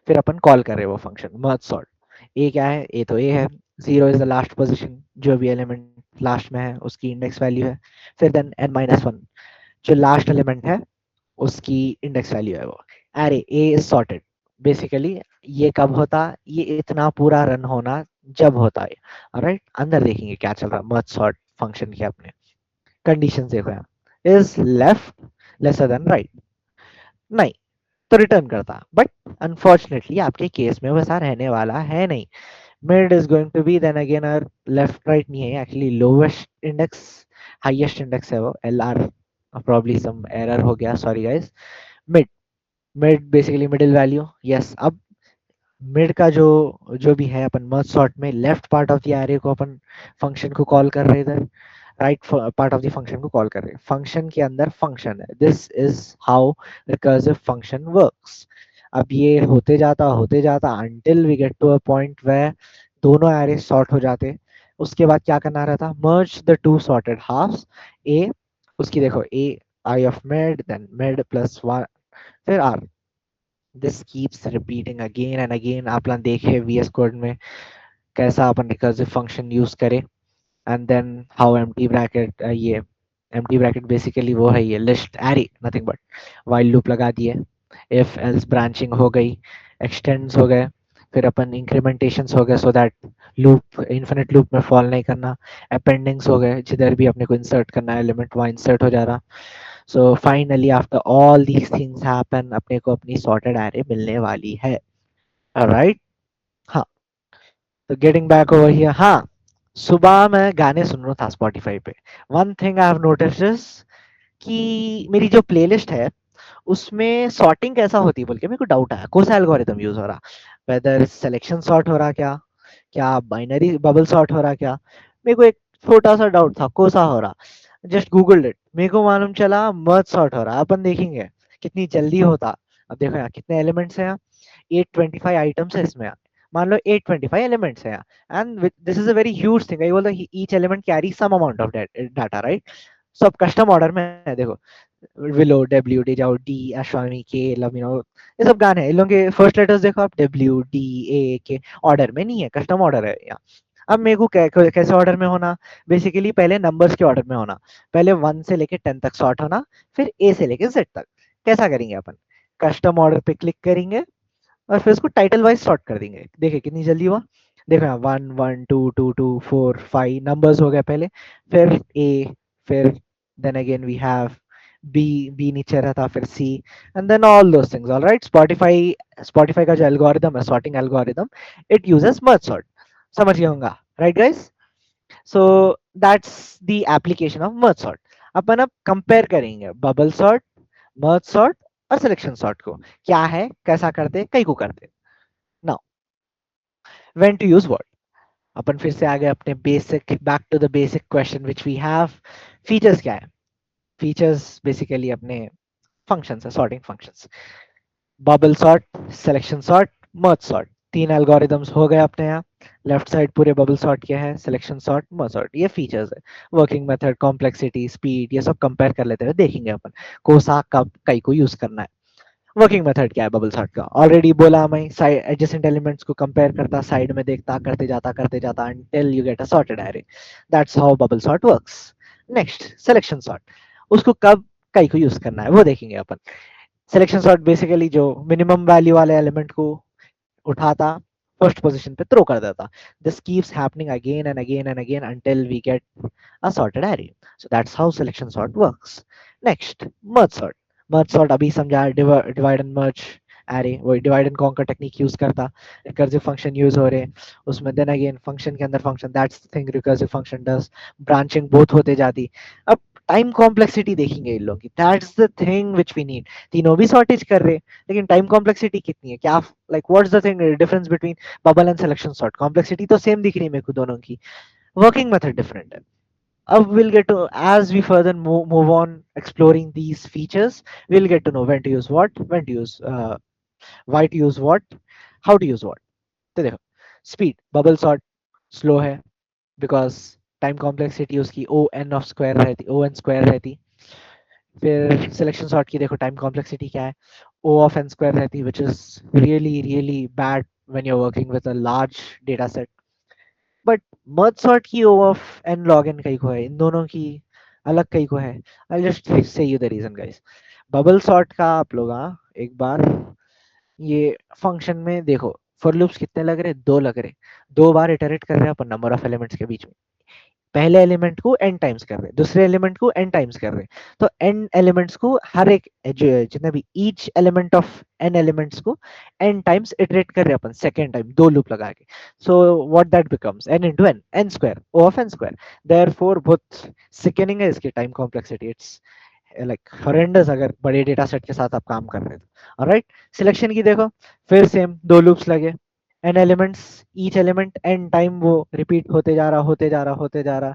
फिर अपन कॉल कर रहे हैं वो फंक्शन मर्ज सॉर्ट। ए क्या है, ए तो ए है, 0 इज द लास्ट पोजीशन, जो भी एलिमेंट लास्ट में है उसकी इंडेक्स वैल्यू है, फिर देन n माइनस वन, जो लास्ट एलिमेंट है उसकी इंडेक्स वैल्यू है वो। अरे ए इज सॉर्टेड, बेसिकली ये कब होता, ये इतना पूरा रन होना जब होता है, ऑलराइट। अंदर देखेंगे क्या चल रहा है मर्ज सॉर्ट फंक्शन के अपने कंडीशन देखो यहाँ, is left laser than right, नहीं तो रिटर्न करता, बट अनफॉर्चुनेटली आपके केस में वैसा रहने वाला है नहीं। Mid is going to be then again और लेफ्ट राइट नहीं है actually, lowest index highest index है वो L R, probably some error हो गया, sorry guys. Mid, mid basically middle value, yes. अब मिड का जो जो भी है अपन मर्ज सॉर्ट में left part of the array को अपन फंक्शन को कॉल कर रहे इधर, right part of the function को कॉल कर रहे हैं, फंक्शन के अंदर फंक्शन है, this is how recursive function works. अब ये होते जाता until we get to a point where दोनों एरे सॉर्ट हो जाते। उसके बाद क्या करना रहता, merge the two sorted halves, uh, उसकी देखो A I of mid, then mid plus one, फिर R, this keeps repeating again and again. आप लोग देखे वीएस कोड में कैसा अपन रिकर्सिव फंक्शन यूज करे। And then how empty bracket, ये एम्प्टी ब्रैकेट बेसिकली वो है, ये list array nothing but while loop लगा दिए, इफ एल्स ब्रांचिंग हो गई, एक्सटेंड्स हो गए, फिर अपन इंक्रीमेंटेशंस हो गए so that loop infinite loop में फॉल नहीं करना, अपेंडिंग्स हो गए जिधर भी अपने को इंसर्ट करना है एलिमेंट वहाँ इंसर्ट हो जा रहा। So finally after all these things happen अपने को अपनी सॉर्टेड एरे मिलने वाली है। राइट, हाँ। तो गेटिंग बैक ओवर हियर, हाँ, सुबह मैं गाने सुन रहा था स्पॉटिफाई पे। One thing I have notice कि मेरी जो प्लेलिस्ट है उसमें सॉर्टिंग कैसा होती है बोल के मेरे को डाउट आया, कौन सा एल्गोरिदम यूज हो रहा, वेदर सिलेक्शन सॉर्ट हो रहा, क्या क्या बाइनरी बबल सॉर्ट हो रहा, क्या, मेरे को एक छोटा सा डाउट था कौन सा हो रहा। जस्ट गूगल इट, मेरे को मालूम चला मर्ज सॉर्ट हो रहा। अपन देखेंगे कितनी जल्दी होता। अब देखो यहाँ कितने एलिमेंट्स हैं, 825 आइटम्स है इसमें, मान लो 825 एलिमेंट्स हैं, and this is a very huge thing, I बोल each element carry some amount of data, right. सब कस्टम ऑर्डर में है, देखो विलो डब्ल्यू डी जाओ डी अश्वामी के लमिनो, ये सब गाने हैं, इन लोगों के फर्स्ट लेटर्स देखो आप, डब्ल्यू डी ए के, ऑर्डर में नहीं है, कस्टम ऑर्डर है यहाँ। अब मेरे को कैसे ऑर्डर में होना, बेसिकली पहले नंबर्स के ऑर्डर में होना, पहले 1 से लेके 10 तक सॉर्ट होना, फिर ए से लेके जेड तक। कैसा करेंगे अपन, कस्टम ऑर्डर पे क्लिक करेंगे और फिर उसको टाइटल वाइज सॉर्ट कर देंगे। देखिए कितनी जल्दी हुआ, देखो यहाँ 1 1 2 2 2 4 5 नंबर्स हो गए पहले, फिर ए, फिर then again we have B, B नीचे रहता, फिर C, and then all those things. Alright, Spotify का जो एल्गोरिदम है, sorting algorithm, it uses merge sort, समझ गए होंगे, right guys. So that's the application of merge sort. अपन अब कंपेयर करेंगे बबल सॉर्ट, मर्ज सॉर्ट और सिलेक्शन सॉर्ट को, क्या है, कैसा करते, कई को करते। Now when to use what, अपन फिर से आ गए अपने बेसिक, back to the basic question which we have. Features क्या है, फीचर्स बेसिकली अपने फंक्शंस है, sorting functions, bubble sort, selection sort, merge sort, तीन एल्गोरिदम्स हो गए अपने यहाँ। लेफ्ट साइड पूरे बबल सॉर्ट के हैं, सिलेक्शन सॉर्ट, मर्ज सॉर्ट, ये फीचर्स है। वर्किंग मेथड, कॉम्प्लेक्सिटी, स्पीड, ये सब कंपेयर कर लेते हुए देखेंगे अपन कोसा कब कई को यूज करना है। वर्किंग मेथड क्या है बबल सॉर्ट का, ऑलरेडी बोला मैं, साइड एडजेसेंट एलिमेंट्स को कंपेयर करता, साइड में देखता, करते जाता until you get a sorted array. That's how bubble sort works. Next selection sort, उसको कब कई को यूज करना है वो देखेंगे अपन। सिलेक्शन सॉर्ट बेसिकली जो मिनिमम वैल्यू वाले एलिमेंट को उठाता, फर्स्ट पोजीशन पे थ्रो कर देता, this keeps happening again and again and again until we get a sorted array. So that's how selection sort works. Next, merge sort. Merge sort अभी समझा, divide and merge array, वही divide and conquer technique use करता, recursive function use हो रहे उसमें, then again function के अंदर function, that's thing recursive function does, branching बहुत होते जाती। अब टाइम कॉम्प्लेक्सिटी देखेंगे इन लोगों की, that's the thing which we need. तीनों भी सॉर्टेज कर रहे, लेकिन टाइम कॉम्प्लेक्सिटी कितनी है, क्या, like what's the thing difference between bubble and selection sort, complexity तो सेम दिख रही है मेरे को दोनों की, वर्किंग मेथड डिफरेंट है। Up we'll get to, as we further move on exploring these features, we'll get to know when to use what, when to use why to use what, how to use what। तो देखो, speed, bubble sort slow है because time complexity उसकी O N of square रहती, ओ N square रहती। फिर selection sort की देखो time complexity क्या है, ओ ऑफ एन स्क्वायर रहती, which is really really bad when you're working with a large data set। But merge sort की ओ ऑफ एन लॉग एन कई को है, इन दोनों की अलग कई को है। I just say you the reason guys. Bubble sort का आप लोग एक बार ये फंक्शन में देखो, फॉर लूप्स कितने लग रहे, दो लग रहे, दो बार इटरेट कर रहे हैं अपन नंबर ऑफ एलिमेंट्स के बीच में, पहले एलिमेंट को n टाइम्स कर रहे हैं, दूसरे एलिमेंट को n टाइम्स कर रहे हैं, तो n एलिमेंट्स को हर एक जितने भी each element of n elements को n टाइम्स इटरेट कर रहे हैं अपन सेकेंड टाइम दो लूप लगा के। So what that becomes n into n, n square, o of n square. Therefore बहुत सिकनिंग है इसकी time complexity, it's like horrendous अगर बड़े डेटा सेट के साथ आप काम कर रहे हो। ऑलराइट, सिलेक्शन की देखो, फिर सेम दो लूप्स लगे, n elements, each element n time वो रिपीट होते जा रहा, होते जा रहा, होते जा रहा,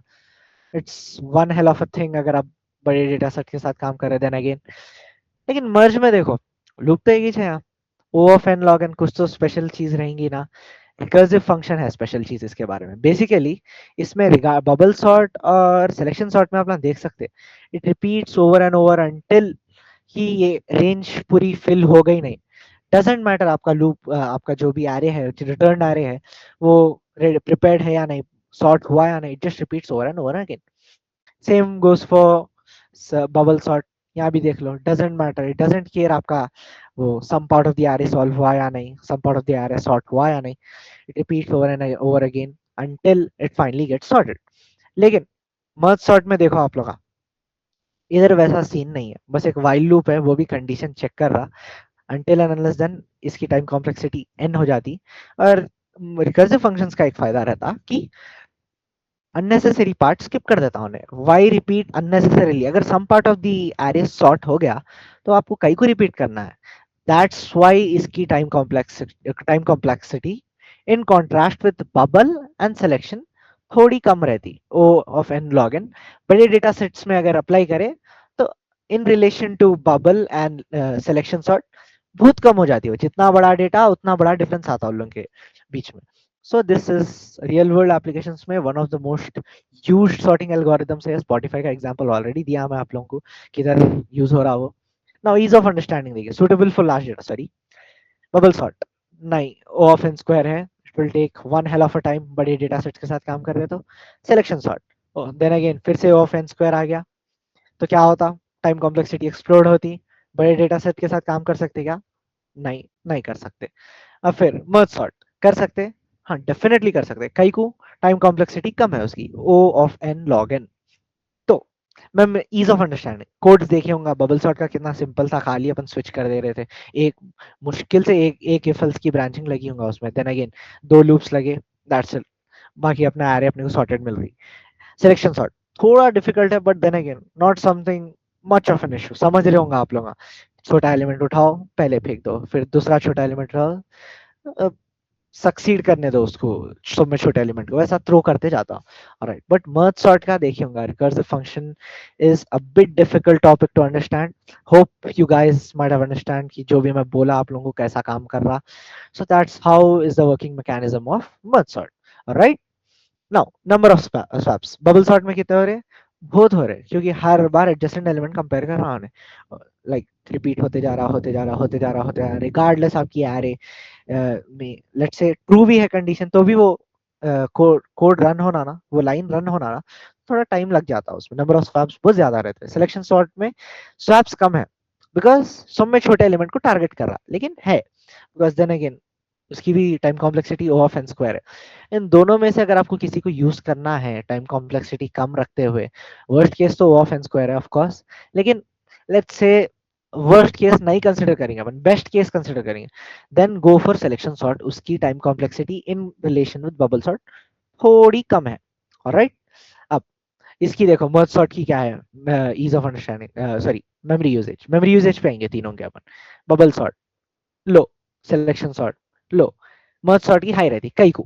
it's one hell of a thing अगर आप बड़े डेटा सेट के साथ काम कर रहे देन अगेन। लेकिन मर्ज में देखो लूप तो एक ही है यहाँ। ओ ऑफ एन लॉग एन कुछ तो स्पेशल चीज रहेंगी ना। रिकर्सिव फंक्शन है स्पेशल चीज इसके बारे में बेसिकली। इसमें बबल सॉर्ट और सिलेक्शन सॉर्ट में आप लोग देख सकते हैं it repeats over and over until कि ये रेंज पूरी फिल हो गई नहीं। डजेंट मैटर आपका लूप आपका जो भी एरे है रिटर्न एरे है वो प्रिपेयर्ड है या नहीं, सॉर्ट हुआ या नहीं, just repeats over and over again. Same goes for bubble sort. यहाँ भी देख लो doesn't matter, it doesn't care आपका वो some part of the array solve हुआ या नहीं, some part of the array sort हुआ या नहीं। It repeats over and over again until it finally gets sorted. लेकिन मर्ज सॉर्ट में देखो आप लोग इधर वैसा सीन नहीं है, बस एक वाइल लूप है वो भी कंडीशन चेक कर रहा until and unless then इसकी टाइम कॉम्प्लेक्सिटी n हो जाती। और रिकर्सिव फंक्शंस का एक फायदा रहता कि अननेसेसरी पार्ट स्किप कर देता हूँ वाई रिपीट अननेसेसरीली। अगर some part of the array sort हो गया तो आपको कई को रिपीट करना है। दैट्स व्हाई इसकी time complexity in contrast with bubble and selection थोड़ी कम रहती O of n log n. बड़े डेटा सेट्स में अगर अप्लाई करें तो in relation to bubble and selection sort बहुत कम हो जाती है। जितना बड़ा डेटा उतना बड़ा डिफरेंस आता है उन लोगों के बीच में। So this is real world applications में one of the most used sorting algorithms है। स्पॉटिफाई का एग्जांपल ऑलरेडी दिया मैं आप लोगों को किधर यूज हो रहा हो। नाउ ईज ऑफ अंडरस्टैंडिंग देखिए suitable for large data study. Bubble sort नहीं, ओ ऑफ एन स्क्वायर है, it will take one hell of a time बड़े डेटा सेट के साथ काम कर रहे तो। सिलेक्शन सॉर्ट देन अगेन फिर से ओ ऑफ एन स्क्वायर आ गया तो क्या होता, टाइम कॉम्प्लेक्सिटी एक्सप्लोड होती। बड़े डेटा सेट के साथ काम कर सकते क्या? नहीं, नहीं कर सकते। अब फिर मर्ज सॉर्ट कर सकते, हाँ डेफिनेटली कर सकते। कई को टाइम कॉम्प्लेक्सिटी कम है उसकी O of n log n. तो ma'am ease of understanding codes देखे होंगे बबल सॉर्ट का कितना सिंपल था, खाली अपन स्विच कर दे रहे थे। एक मुश्किल से एक इफ एल्स की ब्रांचिंग लगी होगा उसमें, देन अगेन दो लूप्स लगे, दैट्स इट। बाकी अपना एरे अपने को सॉर्टेड मिल गई। सिलेक्शन सॉर्ट थोड़ा डिफिकल्ट है but then again not something much of an issue. समझ रहे होंगे आप लोग। छोटा एलिमेंट उठाओ पहले फेंक दो, फिर दूसरा छोटा एलिमेंट रहो, सक्सीड करने दो उसको, सब में छोटे एलिमेंट को वैसा थ्रो करते जाता हूँ। राइट बट मर्ज सॉर्ट का देखिए होगा recursive function is a bit difficult topic to understand. Hope you guys might have understand कि जो भी मैं बोला आप लोगों को कैसा काम कर रहा। सो that's how is the working mechanism of merge sort. Right now number of swaps bubble sort में कितने हो रहे हैं? बहुत हो रहे हैं क्योंकि हर बार एडजेसेंट एलिमेंट कंपेयर कर रहा हूँ, लाइक रिपीट होते जा रहा होते जा रहा होते जा रहा होते जा रहा रिगार्डलेस आपकी एरे में लेट्स से ट्रू भी है कंडीशन तो भी वो कोड कोड रन होना ना, वो लाइन रन होना ना थोड़ा टाइम लग जाता है उसमें। नंबर ऑफ स्वैप्स बहुत ज्यादा रहते हैं। सिलेक्शन सॉर्ट में स्वैप्स कम है बिकॉज सब में छोटे एलिमेंट को टारगेट कर रहा लेकिन है, बिकॉज देन अगेन उसकी भी time complexity O of N square है। इन दोनों में से अगर आपको किसी को यूज करना है टाइम कॉम्प्लेक्सिटी कम रखते हुए, वर्स्ट केस तो ओ ऑफ एन स्क्वायर है ऑफ कोर्स। लेकिन लेट्स से वर्स्ट केस नहीं कंसिडर करेंगे अपन, बेस्ट केस कंसिडर करेंगे, then go for selection sort. उसकी time complexity in relation with bubble sort थोड़ी कम है। ऑलराइट अब इसकी देखो मर्ज सॉर्ट की क्या है ease of understanding, sorry memory usage पे आएंगे तीनों के अपन। Bubble sort low, selection sort low, merge sort की हाई रहती। कई को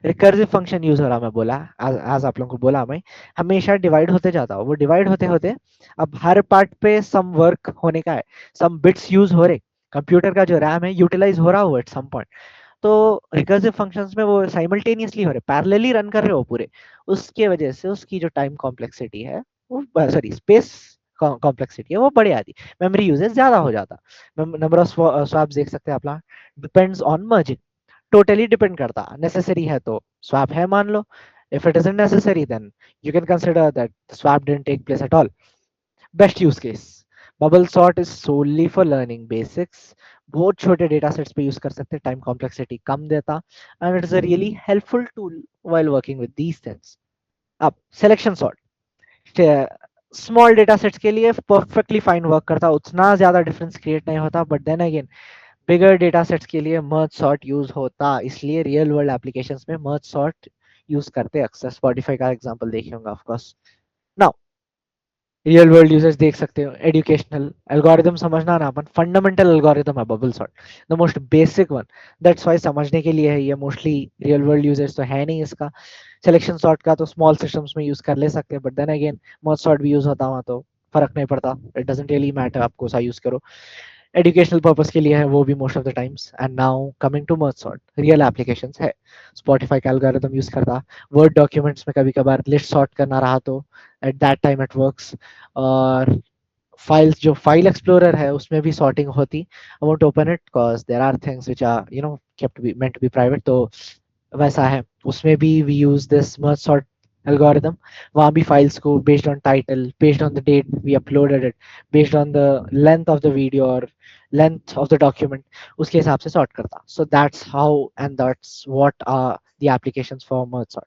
रिकर्सिव फंक्शन यूज हो रहा मैं बोला आज आप लोगों को बोला मैं हमेशा डिवाइड होते जाता हूँ। वो डिवाइड होते होते अब हर पार्ट पे सम वर्क होने का है, सम बिट्स यूज हो रहे, कंप्यूटर का जो रैम है यूटिलाइज हो रहा हो एट सम पॉइंट। तो रिकर्सिव फंक्शंस में वो साइमल्टेनियसली हो रहे, पैरेलली रन कर रहे हो पूरे। उसके वजह से उसकी जो टाइम कॉम्प्लेक्सिटी है वो सॉरी स्पेस कॉम्प्लेक्सिटी है वो बढ़ जाती, मेमोरी यूजेज ज्यादा हो जाता। नंबर ऑफ स्वैप्स देख सकते हैं आप, depends on merging, totally depend करता। नेसेसरी है तो स्वैप है मान लो, if it isn't necessary then you can consider that the swap didn't take place at all. Best use case bubble sort is solely for learning basics, बहुत छोटे data sets पे use कर सकते हैं, टाइम कॉम्प्लेक्सिटी कम देता and it is a really helpful tool while working with these things. अब selection sort small data sets के लिए परफेक्टली फाइन वर्क करता, उतना ज्यादा डिफरेंस क्रिएट नहीं होता but then again bigger data sets के लिए मर्ज सॉर्ट यूज होता, इसलिए रियल वर्ल्ड एप्लीकेशंस में मर्ज सॉर्ट यूज करते हैं अक्सर। स्पॉटिफाई का एग्जांपल देखे होंगे of course. Now real world users देख सकते हो, एजुकेशनल एल्गोरिदम समझना ना अपन, फंडामेंटल एल्गोरिदम है bubble sort, the most basic one. That's why समझने के लिए है ये, मोस्टली रियल वर्ल्ड यूजर्स तो है नहीं इसका। सिलेक्शन सॉर्ट का तो स्मॉल सिस्टम्स में यूज कर ले सकते हैं, but then again merge sort भी यूज होता वहाँ तो फर्क नहीं पड़ता, इट डजंट रियली मैटर आपको सा यूज करो, एजुकेशनल पर्पस के लिए है वो भी most of the times. And now coming to merge sort, real applications है। स्पॉटिफाई का एल्गोरिथम यूज करता, वर्ड डॉक्यूमेंट्स में कभी कभार लिस्ट सॉर्ट करना रहा तो at that time it works. और फाइल्स, जो फाइल एक्सप्लोरर है उसमें भी सॉर्टिंग होती। I won't open it because there are things which are kept be meant to be private, तो वैसा है। उसमें भी we use this merge sort algorithm. वहाँ भी फाइल्स को based on title, based on the date we uploaded it, based on the length of the video और length of the document, उसके हिसाब से सॉर्ट करता। So that's how and that's what are the applications for merge sort.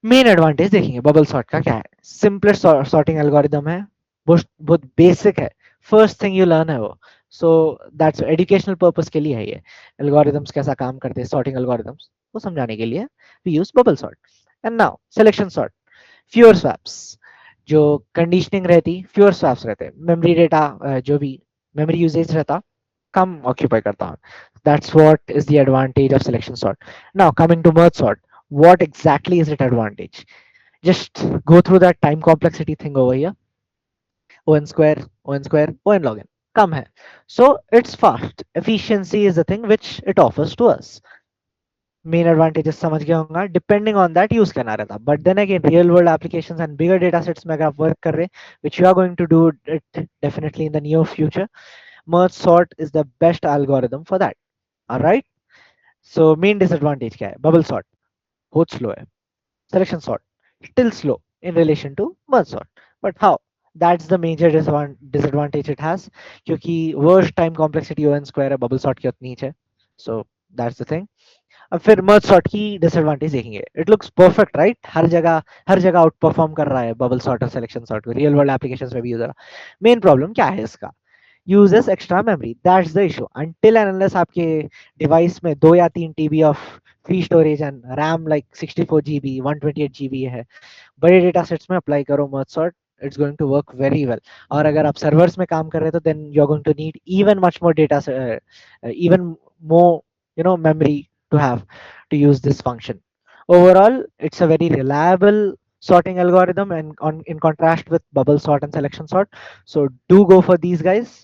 Main advantage देखेंगे bubble sort का क्या है। Simplest sorting algorithm है, बहुत बहुत बेसिक है, फर्स्ट थिंग यू लर्न है वो। सो दैट्स एजुकेशनल पर्पस के लिए है ये। एल्गोरिदम्स कैसा काम करते हैं, सॉर्टिंग एल्गोरिदम्स वो समझाने के लिए we use bubble sort. And now selection sort, fewer swaps, जो कंडीशनिंग रहती, फ्यूअर स्वैप्स रहते, मेमोरी डेटा जो भी मेमोरी यूजेज रहता कम ऑक्यूपाई करता हूँ। That's what is the advantage of selection sort. Now coming to merge sort, what exactly is it advantage? Just go through that time complexity thing over here. O(n square, O(n square, O(n log n) कम है, so it's fast, efficiency is the thing which it offers to us। Main advantages समझ गए होंगे, depending on that use करना रहता। But then again real world applications and bigger data sets में अगर आप work कर रहे हैं, which you are going to do it definitely in the near future, merge sort is the best algorithm for that। Alright, so main disadvantage क्या है, bubble sort बहुत slow है, selection sort still slow in relation to merge sort। But how? That's the major disadvantage it has, क्योंकि worst time complexity O(n square है, bubble sort की उतनी ही है। So that's the thing। अब फिर merge sort की disadvantage देखेंगे। It looks perfect, right? हर जगह आउट परफॉर्म कर रहा है बबल सॉर्ट और सिलेक्शन सॉर्ट को, रियल वर्ल्ड एप्लीकेशंस में भी यूज हो रहा। मेन प्रॉब्लम क्या है इसका, uses extra memory, that's the issue। until and unless आपके डिवाइस में 2 या 3 TB of free storage and RAM like 64 GB 128 GB है, बड़े डेटा सेट्स में अप्लाई करो merge sort, it's going to work very well. और अगर आप सर्वर्स में काम कर रहे हो तो then you are going to need even much more data, even more memory to have to use this function। Overall it's a very reliable sorting algorithm, and in contrast with bubble sort and selection sort, so do go for these guys।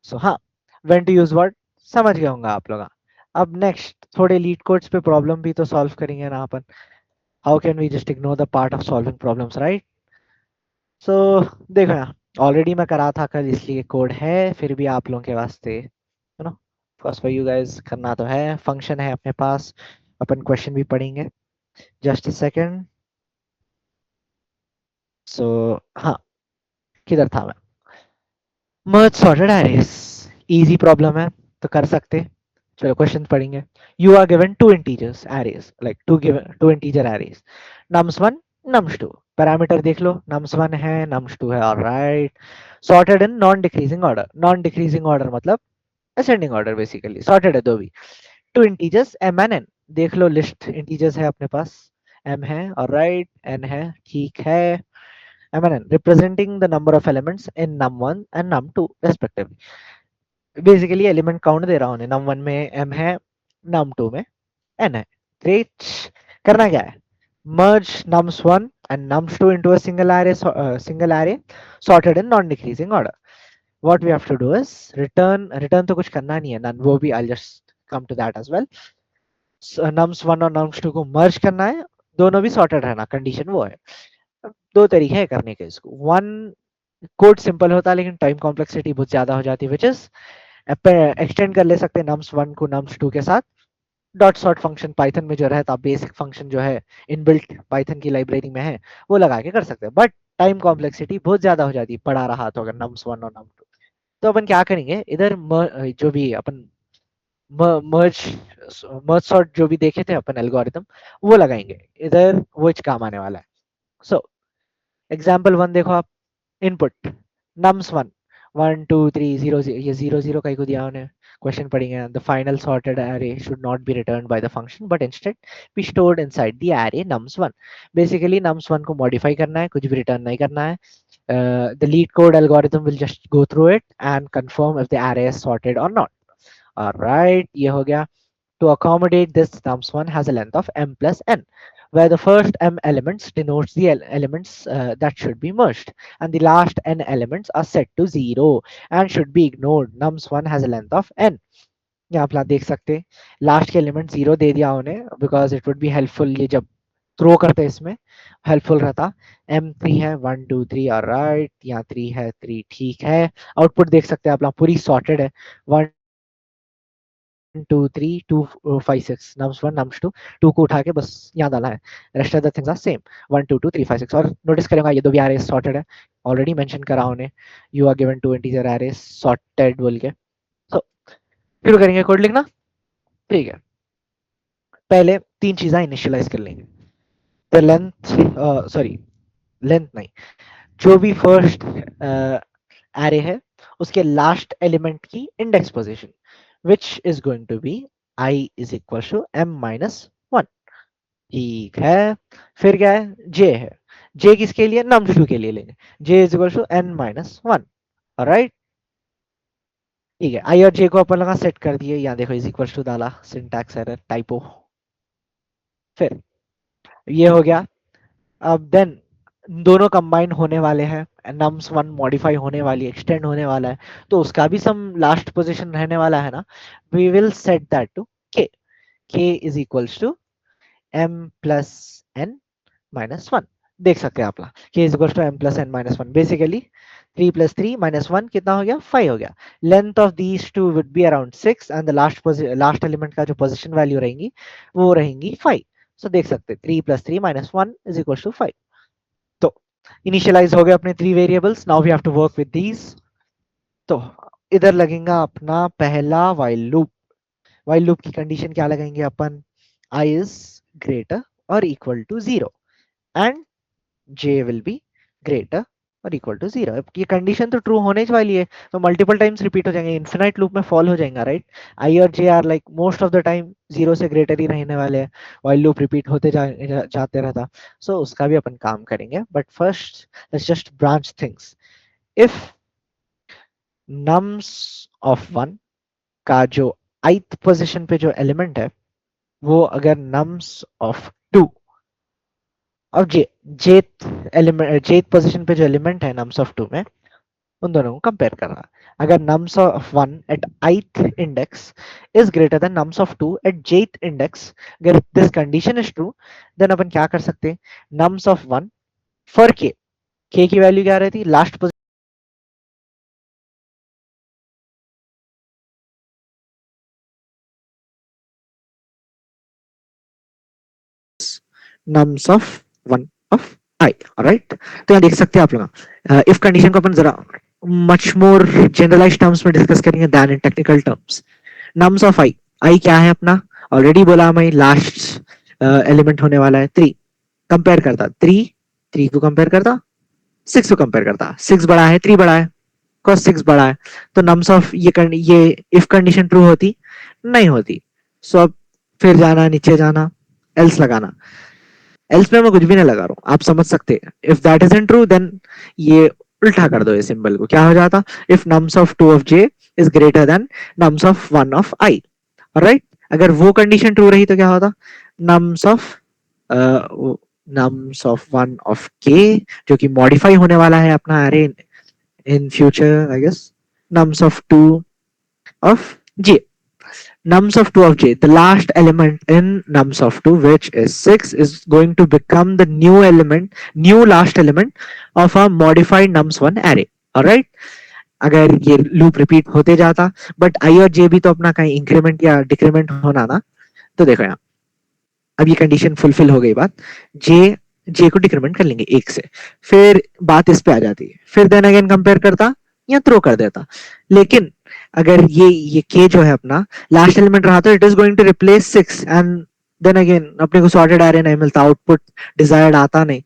सो हाँ, when to use what समझ गए होंगे आप लोग। अब next थोड़े lead codes पे problem भी तो सॉल्व करेंगे ना अपन। How can we just ignore the part of solving problems, right? So देखो ना, ऑलरेडी मैं करा था कल, इसलिए कोड है फिर भी आप लोगों के वास्ते, you know, first for you guys करना तो है। फंक्शन है अपने पास, अपन क्वेश्चन भी पढ़ेंगे, जस्ट अ सेकंड। सो हाँ, किधर था मैं, merge sorted arrays, easy problem है तो कर सकते। चलो क्वेश्चन पढ़ेंगे। You are given two integers arrays, like two integer arrays, nums1 nums2। Parameter देख लो, nums1 है nums2 है, alright. Sorted in non decreasing order, non decreasing order मतलब असेंडिंग ऑर्डर, बेसिकली सॉर्टेड है दो भी। Two integers m and n, देख लो लिस्ट इंटीजर्स है अपने पास, m है ऑलराइट, n है ठीक है। m and n representing the number of elements in num1 and num2 respectively। Basically element count दे रहा हूँ, नम वन में m है, नम टू में n है। ग्रेट। करना क्या है, merge nums1 and nums2 into a single array sorted in non decreasing order। what we have to do is return तो कुछ करना नहीं है, none, वो भी I'll just come to that as well। nums1 और nums2 को merge करना है, दोनों भी sorted रहना, कंडीशन वो है। दो तरीके हैं करने के इसको, वन कोड सिंपल होता है लेकिन टाइम कॉम्प्लेक्सिटी बहुत ज्यादा हो जाती है, विच इज एक्सटेंड कर ले सकते हैं नम्स वन को नम्स टू के साथ। डॉट सॉर्ट फंक्शन पाइथन में जो रहता, बेसिक फंक्शन जो है इनबिल्ट पाइथन की लाइब्रेरी में है, वो लगा के कर सकते हैं। बट टाइम कॉम्प्लेक्सिटी बहुत ज्यादा हो जाती है पढ़ा रहा तो अगर नम्स वन और नम्स टू। तो अपन क्या करेंगे, इधर जो भी अपन मर्ज मर्ज सॉर्ट जो भी देखे थे अपन एल्गोरिथम, वो लगाएंगे इधर, वो काम आने वाला है। सो एग्जाम्पल वन देखो आप, इनपुट nums1 1 2 3 0, ये 0 0 कहीं को दिया उन्हें, क्वेश्चन पढ़ेंगे। The final sorted array should not be returned by the function but instead be stored inside the array nums1। Basically nums1 को मॉडिफाई करना है, कुछ भी रिटर्न नहीं करना है। the lead code algorithm will just go through it and confirm if the array is sorted or not। alright, ये हो गया। to accommodate this nums1 has a length of m plus n। where the first m elements denotes the elements that should be merged, and the last n elements are set to 0 and should be ignored. nums1 has a length of n. यहाँ पे आप देख सकते हैं last के element 0 दे दिया उन्हें because it would be helpful, ये जब थ्रो करते इसमें हेल्पफुल रहता। m3 है 1 2 3 राइट, यहाँ 3 है 3 ठीक है। आउटपुट देख सकते हैं आप लोग पूरी सॉर्टेड है 1 2 3 2 5 6 nums 1 nums 2 2 को उठा के बस यहाँ डाला है, rest of the things are same 1 2 2 3 5 6। और नोटिस करेंगे ये दो भी एरेस सॉर्टेड है, ऑलरेडी मेंशन करा उन्हें you are given two integer arrays sorted बोल के। सो शुरू करेंगे कोड लिखना, ठीक है। पहले तीन चीजें इनिशियलाइज कर लेंगे, द लेंथ, सॉरी लेंथ नहीं, जो भी फर्स्ट एरे है उसके लास्ट एलिमेंट की index position which is going to be I is equal to m minus 1, ठीक है। फिर क्या है, j है, j किसके लिए, num2 के लिए लेंगे, j is equal to n minus 1, right, ठीक है। i और j को अपन लगा सेट कर दिए, यहाँ देखो इज इक्वल टू डाला, सिंटैक्स एरर टाइपो। फिर ये हो गया, अब देन दोनों कंबाइन होने वाले हैं, nums 1 मॉडिफाई होने वाली एक्सटेंड होने वाला है, तो उसका भी सम लास्ट पोजीशन रहने वाला है ना, we will set that to k, k is equals to m plus n minus 1। देख सकते हैं आप लोग k is equals to m plus n minus 1, basically 3 plus 3 minus 1 कितना हो गया, 5 हो गया। Length of these two would be around 6 and the last element का जो पोजीशन वैल्यू रहेंगी वो रहेंगी 5। सो देख सकते हैं 3 plus 3 minus 1 is equals to 5। तो इनिशियलाइज हो गए अपने 3 variables, now we have to work with these. तो इधर लगेगा अपना पहला while लूप। while लूप की कंडीशन क्या लगाएंगे अपन, I is greater or equal to 0 and j will be greater और इक्वल टू 0। अब ये कंडीशन तो ट्रू होने ही वाली है, तो मल्टीपल टाइम्स रिपीट हो जाएंगे, इन्फिनाइट लूप में फॉल हो जाएगा, राइट। आई और जे are like most of the time 0 से ग्रेटर ही रहने वाले हैं, व्हाइल लूप रिपीट होते जाते रहता। सो उसका भी अपन काम करेंगे, but first let's just branch things. If nums of 1 का जो ith पोजीशन पे जो एलिमेंट है वो अगर nums ऑफ 2 और जेथ एलिमेंट, जेथ पोजीशन पे जो एलिमेंट है nums ऑफ 2 में, उन दोनों को कंपेयर कर रहा। अगर nums of 1 at ith index is greater than nums of 2 at jth index, अगर this condition is true, then अपन क्या कर सकते हैं, nums of 1 for k, k की वैल्यू क्या रहती, last nums of 1 of I, right. तो यहाँ देख सकते हैं आप लोग, इफ कंडीशन को अपन जरा मच मोर जनरलाइज्ड टर्म्स में डिस्कस करेंगे than in technical terms. nums of I क्या है अपना, ऑलरेडी बोला मैं, लास्ट एलिमेंट होने वाला है 3, कंपेयर करता 3 को कंपेयर करता 6 को कंपेयर करता, 6 बड़ा है 3 बड़ा है, cos 6 बड़ा है, तो nums of ये इफ कंडीशन ट्रू होती नहीं होती। सो अब फिर जाना नीचे जाना, एल्स लगाना, एल्स में मैं कुछ भी नहीं लगा रहा हूँ, आप समझ सकते हैं। If that is in true then ये उल्टा कर दो, ये सिंबल को, क्या हो जाता, if nums of 2 of j is greater than nums of 1 of I, right. अगर वो कंडीशन ट्रू रही तो क्या होता, nums of nums of 1 of k जो कि मॉडिफाई होने वाला है अपना array in future I guess, nums of 2 of j, nums of 2 of j, the last element in nums of 2 which is 6 is going to become the new last element of a modified nums 1 array, alright। अगर ये loop repeat होते जाता, but i और j भी तो अपना कहीं increment या डिक्रीमेंट होना ना, तो देखो यहाँ अब ये कंडीशन फुलफिल हो गई बात, जे को डिक्रीमेंट कर लेंगे 1 से, फिर बात इस पे आ जाती है, फिर देन अगेन कंपेयर करता या थ्रो कर देता। लेकिन अगर ये के जो है अपना लास्ट एलिमेंट रहा तो it is going to replace 6 and then again अपने को सॉर्टेड एरे नहीं मिलता, आउटपुट डिजायर्ड आता नहीं,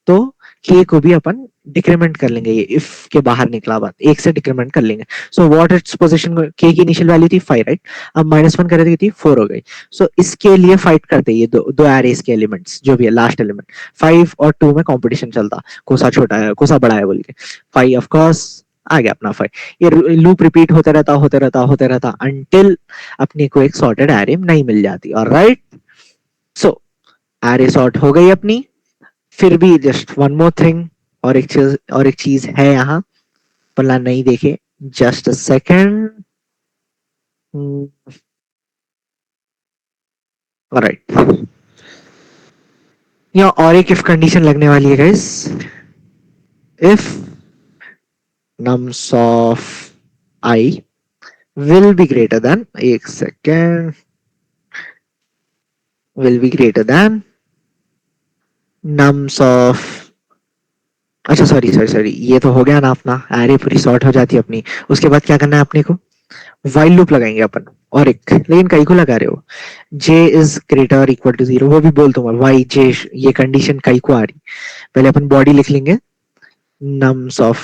तो के को भी अपन डिक्रीमेंट कर लेंगे, ये इफ के बाहर निकला बात 1 से डिक्रीमेंट कर लेंगे। सो व्हाट इट्स पोजीशन, के की इनिशियल वैल्यू थी 5, राइट, अब -1 कर रही थी 4 हो गई। सो इसके लिए फाइट करते ये दो एरेस के एलिमेंट्स, जो भी है लास्ट एलिमेंट 5 और 2 में कंपटीशन चलता, कोसा छोटा है कोसा बड़ा है बोल के, 5 ऑफ कोर्स आ गया अपना 5। ये लूप रिपीट होते रहता अंटिल अपने को एक सॉर्टेड एरे नहीं मिल जाती, ऑलराइट। सो एरे सॉर्ट हो गई अपनी। फिर भी जस्ट वन मोर थिंग, और एक चीज है यहाँ, पल्ला नहीं देखे, जस्ट अ सेकेंड। राइट, यहाँ और एक इफ कंडीशन लगने वाली है guys. If nums of I will be greater than, एक second, will be greater than nums of, अच्छा सॉरी सॉरी सॉरी, ये तो हो गया ना अपना, एरे पूरी सॉर्ट हो जाती है अपनी। उसके बाद क्या करना है अपने को, वाइल लूप लगाएंगे अपन। और एक, लेकिन कई को लगा रहे हो, j is greater equal to zero, वो भी बोल दूंगा वाई जे, ये कंडीशन कई को आ रही। पहले अपन बॉडी लिख लेंगे, nums of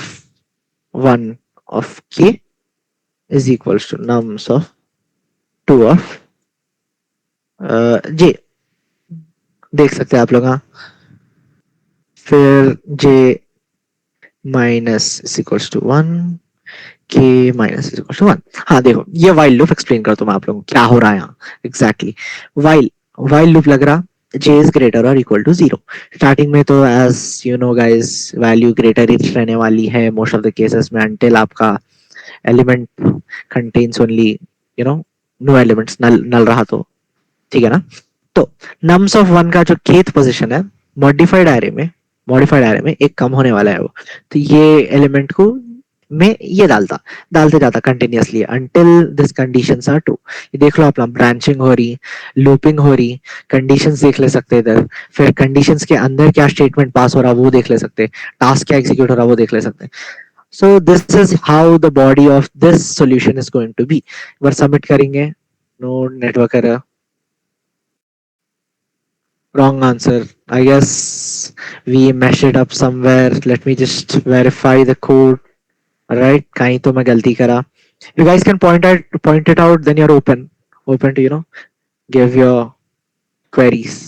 one of k is equals to nums of two of j, देख सकते हैं आप लोग। हाँ, फिर j minus equals to one, k minus equals to one. हाँ देखो, ये वाइल लूप एक्सप्लेन करता हूँ मैं आप लोगों को क्या हो रहा है यहाँ एग्जैक्टली। वाइल वाइल लूप लग रहा, जे इज ग्रेटर और इक्वल टू जीरो। स्टार्टिंग में तो as you know guys, value greater ही रहने वाली है मोस्ट ऑफ द केसेस में, अनटिल आपका element contains only you know no elements, null null रहा तो ठीक है ना। तो नम्स ऑफ वन का जो केथ पोजीशन है मॉडिफाइड एरे में, मॉडिफाइड एरे में एक कम होने वाला है वो, तो ये एलिमेंट को में ये डालते जाता continuously until this conditions are true. ये देख लो अपना, ब्रांचिंग हो रही, लूपिंग हो रही, कंडीशंस देख ले सकते इधर, फिर कंडीशंस के अंदर क्या स्टेटमेंट पास हो रहा वो देख ले सकते, टास्क क्या एग्जीक्यूट हो रहा वो देख ले सकते। So this is how the body of this solution is going to be. एक बार सबमिट करेंगे, no network error, wrong answer. I guess we messed it up somewhere. Let me just verify the code. Alright, कहीं तो मैं गलती करा. You guys can point it out. Then you're open to give your queries.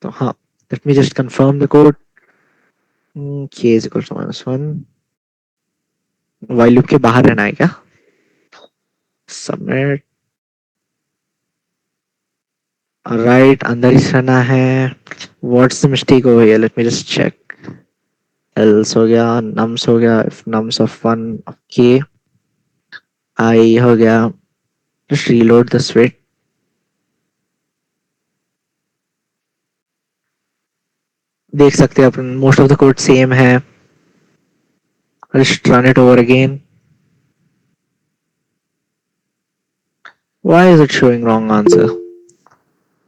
तो हाँ, let me just confirm the code. K is equal to minus one. While loop के बाहर रहना है क्या? Submit. Alright, अंदर ही रहना है. What's the mistake over here? Let me just check. else हो गया, nums हो गया, if nums of one of k, I हो गया, just reload the switch. देख सकते हैं अपन, most of the code same है. Just run it over again. Why is it showing wrong answer?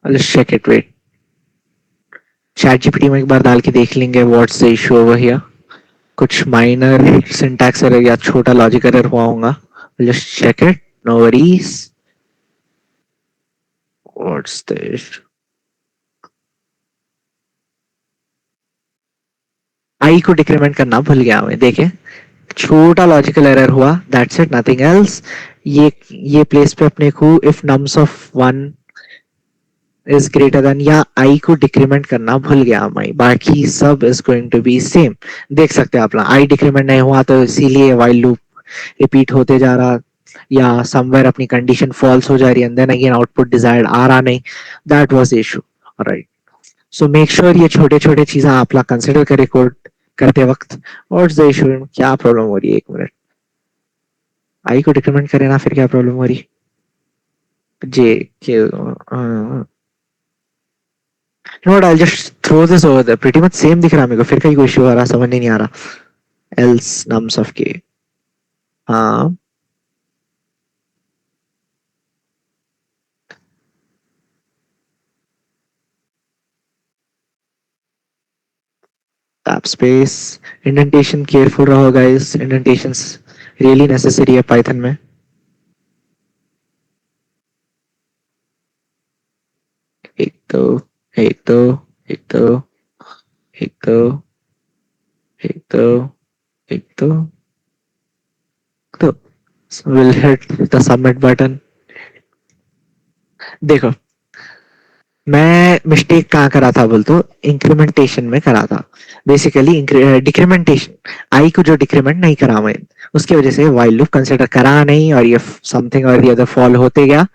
I'll just check it. Wait. ChatGPT में एक बार डाल के देख लेंगे what's the issue over here. कुछ minor syntax error या छोटा logic error हुआ होगा. I'll just check it. No worries. What's the issue? I को डिक्रीमेंट करना भूल गया मैं, देखे छोटा लॉजिकल एरर हुआ, दैट्स इट, नथिंग एल्स। ये प्लेस पे अपने को if nums of one is greater than या आई को डिक्रीमेंट करना भूल गया मैं, बाकी सब is going to be same. देख सकते हैं आप, आई डिक्रीमेंट नहीं हुआ तो इसीलिए वाइल लूप रिपीट होते जा रहा, या समवेयर अपनी कंडीशन फॉल्स हो जा रही है, and then again output desired आ रहा नहीं, that was issue. Right, so make sure ये छोटे छोटे चीजें आप लोग कंसिडर करें कोड करते वक्त। व्हाट्स द इशू, क्या प्रॉब्लम हो रही है, एक मिनट, आई को डिक्रीमेंट करें ना, फिर क्या प्रॉब्लम हो रही, J K note, I just throw this over there, pretty much same दिख रहा है मेरे को, फिर कहीं कोई इशू आ रहा समझ नहीं आ रहा। एल्स नम्स ऑफ के, हाँ टैप स्पेस, इंडेंटेशन केयरफुल रहो गाइस, इंडेंटेशंस रियली नेसेसरी है पाइथन में। एक दो, एक दो, एक दो, एक दो, एक दो, एक दो, तो will hit the submit button. देखो, मैं मिस्टेक कहाँ करा था बोल तो, इंक्रीमेंटेशन में करा था बेसिकली, डिक्रीमेंटेशन, आई को जो डिक्रीमेंट नहीं करा मैं, उसकी वजह से वाइल लूप कंसिडर करा नहीं, और ये समथिंग और द अदर फॉल होते गया,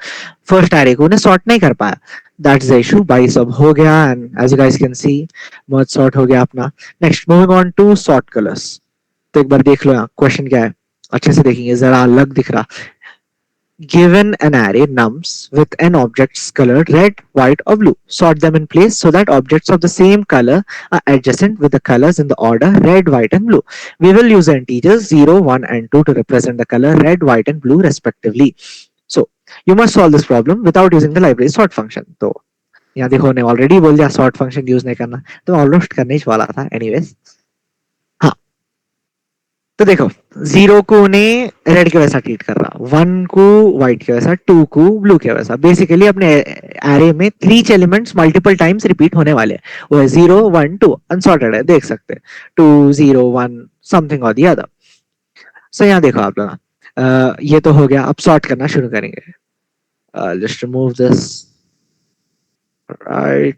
फर्स्ट एरे को उन्हें सॉर्ट नहीं कर पाया। दैट्स द इशू भाई, सब हो गया and as you guys can see merge sort हो गया अपना. Next moving on to sort colours. तो एक बार देख लो यहाँ क्वेश्चन क्या है, अच्छे से देखेंगे, जरा अलग दिख रहा. Given an array nums with n objects colored red, white, or blue. Sort them in place so that objects of the same color are adjacent with the colors in the order red, white, and blue. We will use the integers 0, 1, and 2 to represent the color red, white, and blue respectively. So, you must solve this problem without using the library sort function. तो यहाँ देखो ने already बोल दिया sort function use नहीं करना, तो almost करने ही वाला था एनीवेज. हाँ, तो देखो, 0 को उन्हें रेड के वैसा ट्रीट कर रहा, 1 को व्हाइट के वैसा, 2 को ब्लू के वैसा. बेसिकली अपने एरे में 3 एलिमेंट्स मल्टीपल टाइम्स रिपीट होने वाले हैं. वो है 0, 1, 2 अनसॉर्टेड है, देख सकते हैं. 2, 0, 1 समथिंग और दी अदर. सो यहाँ देखो आप लोग, ये तो हो गया. अब सॉर्ट करना शुरू करेंगे. Just remove this, right.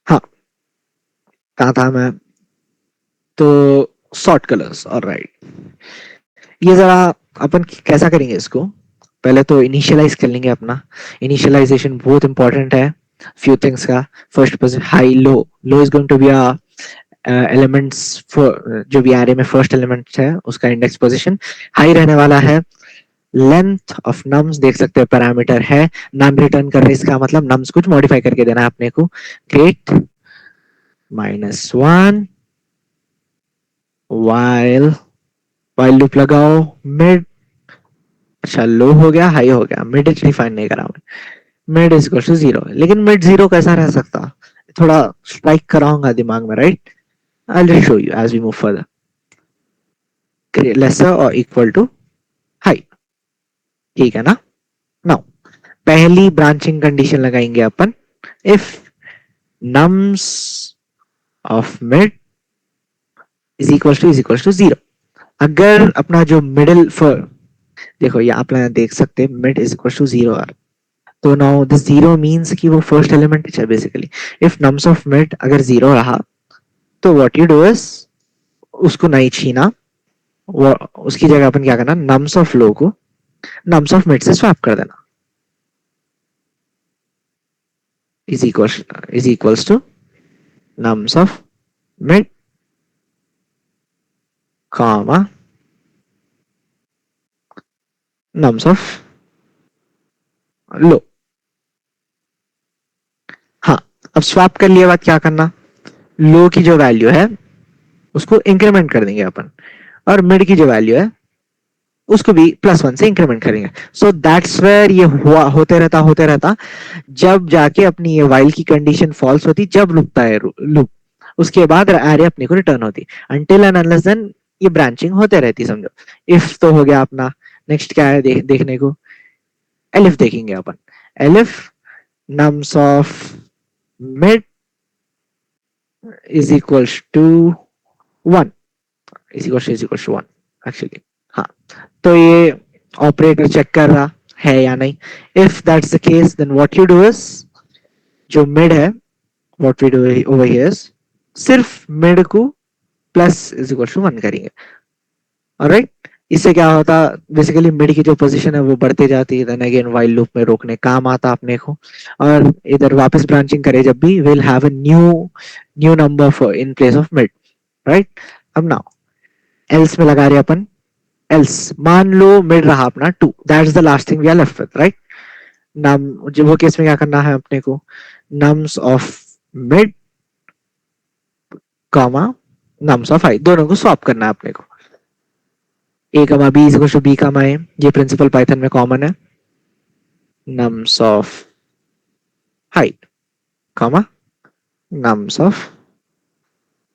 हाँ, कहाँ था मैं? तो सॉर्ट कलर्स, ऑलराइट. ये जरा अपन कैसा करेंगे इसको, पहले तो इनिशियलाइज कर लेंगे अपना. इनिशियलाइजेशन बहुत इंपॉर्टेंट है फ्यू थिंग्स का. First position high, low. Low is going to be a elements जो भी एरे में फर्स्ट एलिमेंट है उसका इंडेक्स पोजीशन. हाई रहने वाला है. लेंथ ऑफ नम्स देख सकते हैं पैरामीटर है. नन रिटर्न कर रहे, इसका मतलब नम्स कुछ मॉडिफाई करके देना है अपने को. ग्रेट. -1 while while लूप लगाओ. मिड, अच्छा लो हो गया, हाई हो गया, मिड डिफाइन नहीं करा मैं. मिड इज इक्वल टू 0, लेकिन मिड 0 कैसा रह सकता, थोड़ा स्ट्राइक कराऊंगा दिमाग में, right. I will show you as we move further. Lesser और इक्वल टू हाई, ठीक है ना. नाउ पहली ब्रांचिंग कंडीशन लगाएंगे अपन. If nums of mid is equal to 0. अगर अपना जो मिडिल फॉर, देखो ये आप लोग देख सकते हैं mid is equal to 0 or. तो नाउ दिस 0 मींस कि वो फर्स्ट एलिमेंट है basically. If nums of mid अगर 0 रहा तो व्हाट यू डू इज उसको नहीं छीना, वो उसकी जगह अपन क्या करना, नम्स ऑफ लो को नम्स ऑफ मिड से स्वैप कर देना. Is equals to nums of mid comma nums of low. हाँ, अब स्वैप कर लिया बाद क्या करना, लो की जो वैल्यू है उसको इंक्रीमेंट कर देंगे अपन, और मिड की जो वैल्यू है उसको भी +1 से इंक्रीमेंट करेंगे. सो दैट्स वेयर ये हुआ होते रहता, जब जाके अपनी ये वाइल की कंडीशन फॉल्स होती, जब रुकता है लूप, उसके बाद एरे अपने को रिटर्न होती. अनटिल एंड अनलेस देन ये ब्रांचिंग होते रहती समझो. इफ तो हो गया अपना. नेक्स्ट क्या है देखने को, एलिफ देखेंगे अपन. Elif nums of mid is equal to 1, is equal to 1 actually. हाँ, तो ये ऑपरेटर चेक कर रहा है या नहीं. If that's the case then what you do is, जो मिड है what we do over here is सिर्फ मिड को प्लस इज इक्वल टू 1 करेंगे. ऑलराइट. इससे क्या होता, बेसिकली मिड की जो पोजीशन है वो बढ़ते जाती है, देन अगेन व्हाइल लूप में रोकने काम आता अपने को. और इधर वापस ब्रांचिंग करे जब भी will have a new number for in place of mid, right. अब नाउ एल्स में लगा रहे अपन. एल्स मान लो मिड रहा अपना 2, that's the last thing we are left with, right. Num जो वो केस में क्या करना है अपने को, nums of mid comma nums of i दोनों को स्वैप करना है अपने को. a comma b is equal to b comma a, ये प्रिंसिपल पाइथन में कॉमन है. Nums of height comma nums of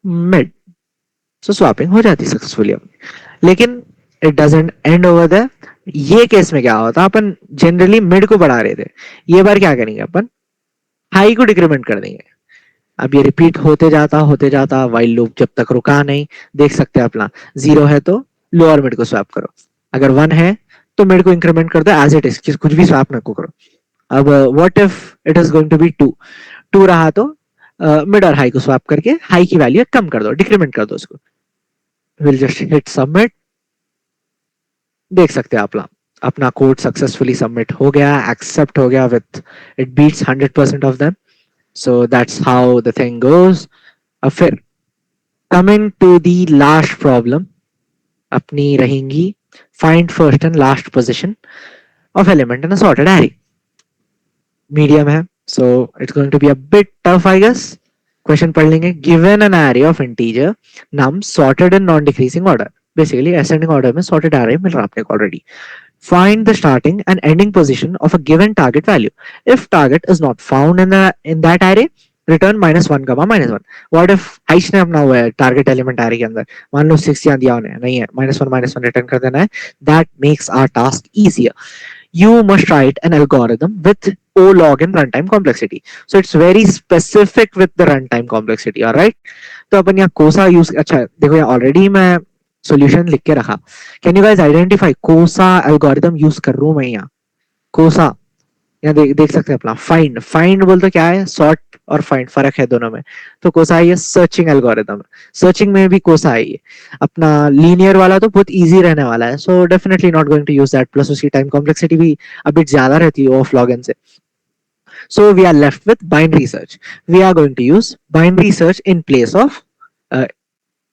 mid. So swapping हो जाती सक्सेसफुली अपनी. लेकिन it doesn't end over there. ये केस में क्या होता, अपन जनरली मिड को बढ़ा रहे थे, ये बार क्या करेंगे अपन, हाई को डिक्रीमेंट कर देंगे. अब ये रिपीट होते जाता वाइल लूप जब तक रुका नहीं. देख सकते हैं अपना 0 है तो लोअर मिड को स्वैप करो, अगर 1 है तो मिड को इंक्रीमेंट कर दो एज इट इज, कुछ भी स्वैप ना करो. अब what if it is going to be 2 रहा तो मिड और हाई को स्वैप करके हाई की वैल्यू कम कर दो, डिक्रीमेंट कर दो उसको. Will just hit submit. देख सकते हैं आप लोग अपना कोड सक्सेसफुली सबमिट हो गया, एक्सेप्ट हो गया with it beats 100% of them. So that's how the thing goes. अब फिर coming to the last problem अपनी रहेंगी find first and last position of element in a sorted array. Medium है, so it's going to be a bit tough I guess. Question पढ़ लेंगे. Given an array of integer num sorted in non decreasing order. Basically ascending order में sorted array मिल रहा है आपने already. Find the starting and ending position of a given target value. If target is not found in that array, return -1 comma -1. What if Aish ने अपना हुआ है target element array के अंदर, मान लो 6 यहाँ दिया उन्हें नहीं है, -1 रिटर्न कर देना है. That makes our task easier. You must write an algorithm with O log in runtime complexity. So it's very specific with the runtime complexity. All right. तो अपन यहाँ कोसा यूज, अच्छा देखो यहाँ ऑलरेडी मैं सॉल्यूशन लिख के रखा. कैन यू गाइस आइडेंटिफाई कोसा एल्गोरिथम यूज कर रहा हूं मैं यहाँ. कोसा यहाँ देख सकते हैं अपना फाइंड. फाइंड बोल तो क्या है, सॉर्ट और फाइंड फर्क है दोनों में. तो कोसा है ये सर्चिंग एल्गोरिथम. सर्चिंग में भी कोसा है ये. अपना लीनियर वाला तो बहुत इजी रहने वाला है, so definitely not going to use that. Plus उसकी टाइम कॉम्प्लेक्सिटी भी a bit ज्यादा रहती है ऑफ लॉग एन से. So we are left with binary search. We are going to use binary search in place of uh,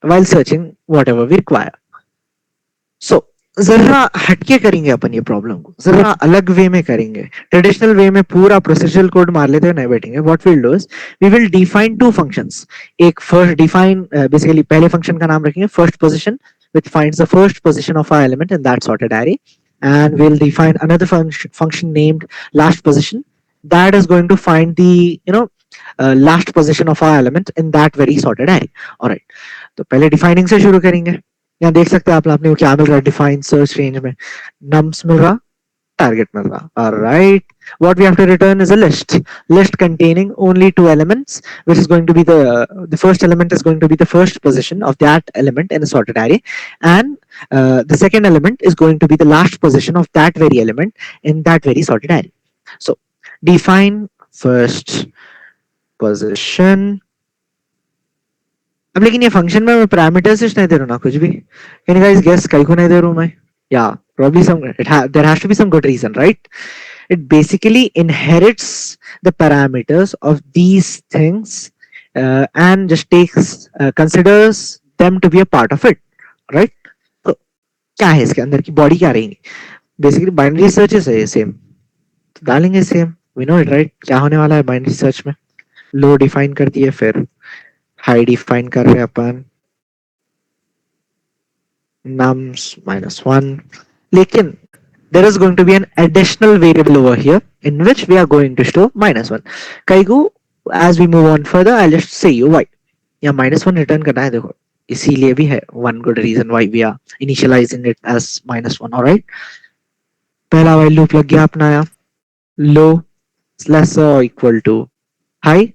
while searching whatever we require. So जरा हटके करेंगे अपन ये problem को, जरा अलग वे में करेंगे. ट्रेडिशनल वे में पूरा प्रोसीजरल कोड मार लेते हैं, नहीं बैठेंगे. What will do is we will define two functions. एक फर्स्ट डिफाइन बेसिकली पहले फंक्शन का नाम रखेंगे first position which finds the first position of our element in that sorted array, and we'll define another function named last position that is going to find the last position of our element in that very sorted array. All right, तो पहले defining से शुरू करेंगे. यहाँ देख सकते हैं आप आपने क्या मिल रहा है डिफाइन सर्च रेंज में. नम्स मिल रहा, target मिल रहा. Alright, what we have to return is a list containing only two elements, which is going to be the first element is going to be the first position of that element in a sorted array, and the second element is going to be the last position of that very element in that very sorted array. So define first position. अब लेकिन ये function में मैं parameters नहीं दे रहा हूँ ना कुछ भी. कैन यू गाइस गेस कहीं को नहीं दे रहा हूँ मैं. Yeah, probably there has to be some good reason, right? It basically inherits the parameters of these things and just considers them to be a part of it, right? तो क्या है इसके अंदर की बॉडी क्या रहेगी. बेसिकली बाइनरी सर्च है same, तो डालेंगे same. We know it right. क्या होने वाला है बाइनरी सर्च में. लो डिफाइन कर दिए, फिर हाई डिफाइन कर रहे हैं अपन nums -1. लेकिन there is going to be an additional variable over here in which we are going to store -1. कईगो as we move on further I'll just say you why. यहाँ -1 return करना है. देखो इसीलिए भी है one good reason why we are initializing it as -1. alright, पहला while loop लग गया अपना. यहाँ low less or equal to high.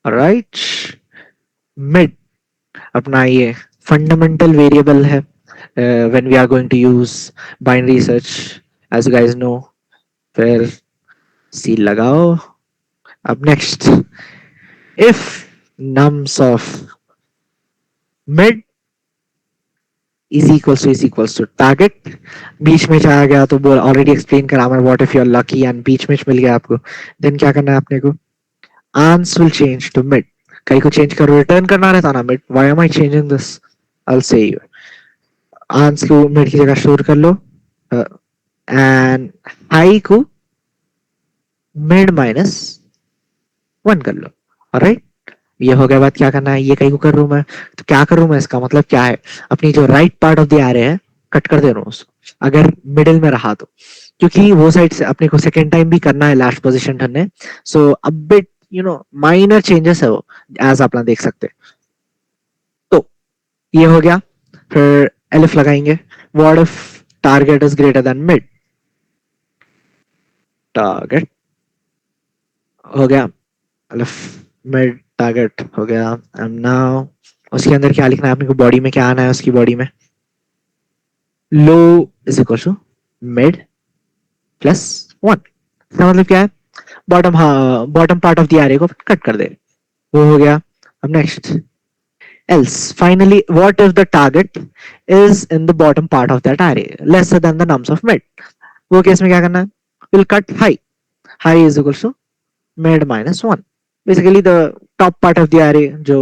alright, mid अपना ये fundamental variable है when we are going to use binary search, as you guys know. फिर C लगाओ. अब next, if nums of mid is equals to target. बीच में चला गया तो बोल ऑलरेडी एक्सप्लेन करा मैं. What if you are lucky and बीच में मिल गया आपको, देन क्या करना है अपने को. Ans will change to mid. कहीं को चेंज करो, रिटर्न करना रहता ना mid. Why am I changing this, I will say you. Ans को मिड की जगह स्टोर कर लो एंड हाई को मिड -1 कर लो. ऑलराइट, ये हो गया. बात क्या करना है, ये कहीं को कर रहा हूं मैं. तो क्या करूं मैं, इसका मतलब क्या है, अपनी जो right part of the array है कट कर दे रहा हूँ उसको, अगर मिडिल में रहा तो. क्योंकि वो साइड से अपने को सेकेंड टाइम भी करना है लास्ट पोजीशन ढूंढने. सो अ बिट माइनर चेंजेस है वो, एज आप देख सकते. तो ये हो गया. फिर एलिफ लगाएंगे. What if target is greater than mid. Target हो गया, एलिफ मिड टारगेट हो गया. एंड नाउ उसके अंदर क्या लिखना है अपने को, बॉडी में क्या आना है उसकी बॉडी में. लो इज इक्वल टू मिड +1. इसका मतलब क्या है, bottom part of the array को कट कर दे. वो हो गया. अब next Else, finally, what if the target is in the bottom part of that array, lesser than the nums of mid? वो केस में क्या करना है? We'll cut high. High is equals to mid minus one. Basically, the top part of the array, जो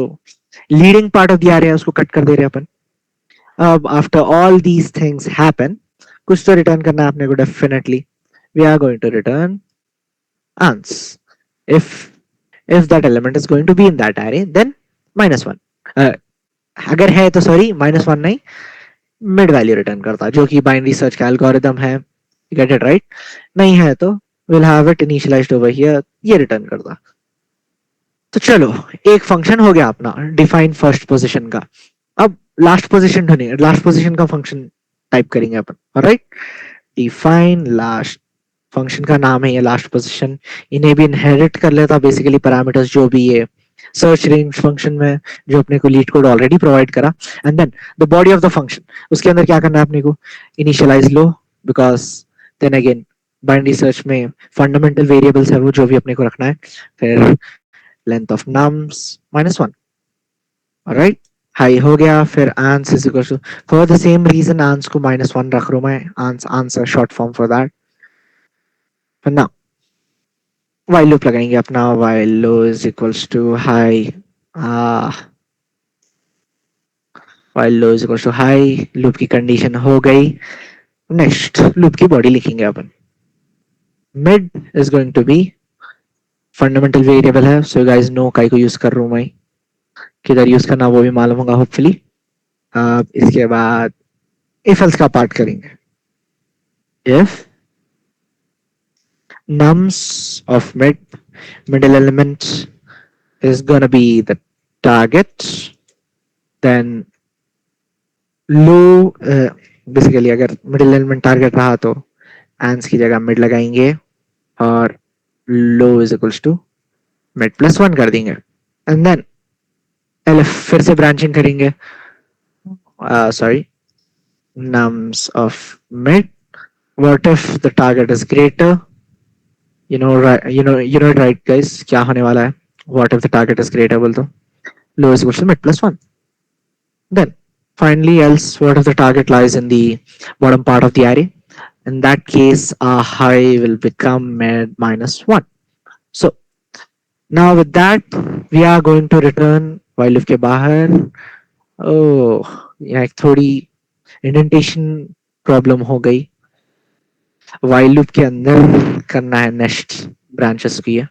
leading part of the array है, उसको cut कर दे रहे हैं अपन. अब after all these things happen, कुछ तो return करना है अपने को definitely. We are going to return ans. If that element is going to be in that array, then minus one. अगर है तो सॉरी माइनस वन नहीं, मिड वैल्यू रिटर्न करता जो कि बाइनरी सर्च का एल्गोरिदम है. Get it right? नहीं है तो will have it initialised over here, ये रिटर्न करता. तो चलो, एक फंक्शन हो गया अपना डिफाइन फर्स्ट पोजीशन का. अब लास्ट पोजीशन ढूंढेंगे, लास्ट पोजीशन का फंक्शन टाइप करेंगे अपन. Alright, define last. फंक्शन का नाम है ये लास्ट पोजीशन. इन्हें भी इनहेरिट कर लेता बेसिकली पैरामीटर्स जो भी ये सर्च रेंज फंक्शन में जो अपने को लीड कोड ऑलरेडी प्रोवाइड करा. And then the body of the function, उसके अंदर क्या करना है अपने को? इनिशियलाइज लो, because then again binary search में फंडामेंटल वेरिएबल्स है वो जो भी अपने को रखना है. फिर length of nums minus one. Right, high हो गया. फिर ans is equal to, for the same reason ans को माइनस वन रख रहा हूं मैं. Ans answer short form for that. फिर ना while loop लगाएंगे अपना. while low is equals to high. while low is equals to high, loop की कंडीशन हो गई. नेक्स्ट लूप की बॉडी लिखेंगे अपन. mid is going to be fundamental variable है, सो गाइस नो काय को यूज कर रहा हूं मैं. किधर यूज करना वो भी मालूम होगा होपफुली. इसके बाद इफ एल्स का पार्ट करेंगे. if nums of middle element is gonna be the target, then low basically अगर मिडिल एलिमेंट टारगेट रहा तो एंस की जगह मिड लगाएंगे और low is equals to mid plus one कर देंगे. एंड देन एलएफ फिर से ब्रांचिंग करेंगे. Sorry, nums of mid. what if the target is greater? right, you know right guys, क्या होने वाला है? what if the target is greater बोल दो. low is equals to mid plus one. Then finally else, what if the target lies in the bottom part of the array? In that case, high will become mid minus one. So now with that, we are going to return while loop के बाहर. oh, यहाँ एक थोड़ी indentation problem हो गई. while loop के अंदर करना है next branches की है.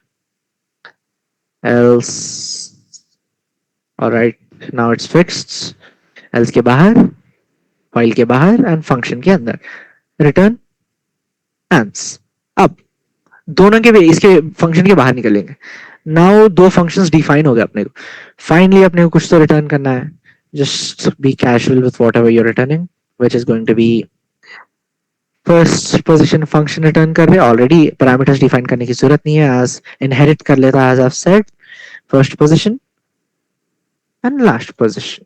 else, alright, now it's fixed. else के बाहर, while के बाहर एंड फंक्शन के अंदर रिटर्न ans. अब दोनों के भी इसके फंक्शन के बाहर निकलेंगे. नाउ दो फंक्शंस डिफाइन हो गए अपने को. फाइनली अपने को कुछ तो रिटर्न करना है. Just be casual with whatever you are returning, which is going to be first position function return कर रहे हैं. ऑलरेडी पैरामीटर्स डिफाइन करने की जरूरत नहीं है, एज इनहेरिट कर लेता है as I have said. First position and last position.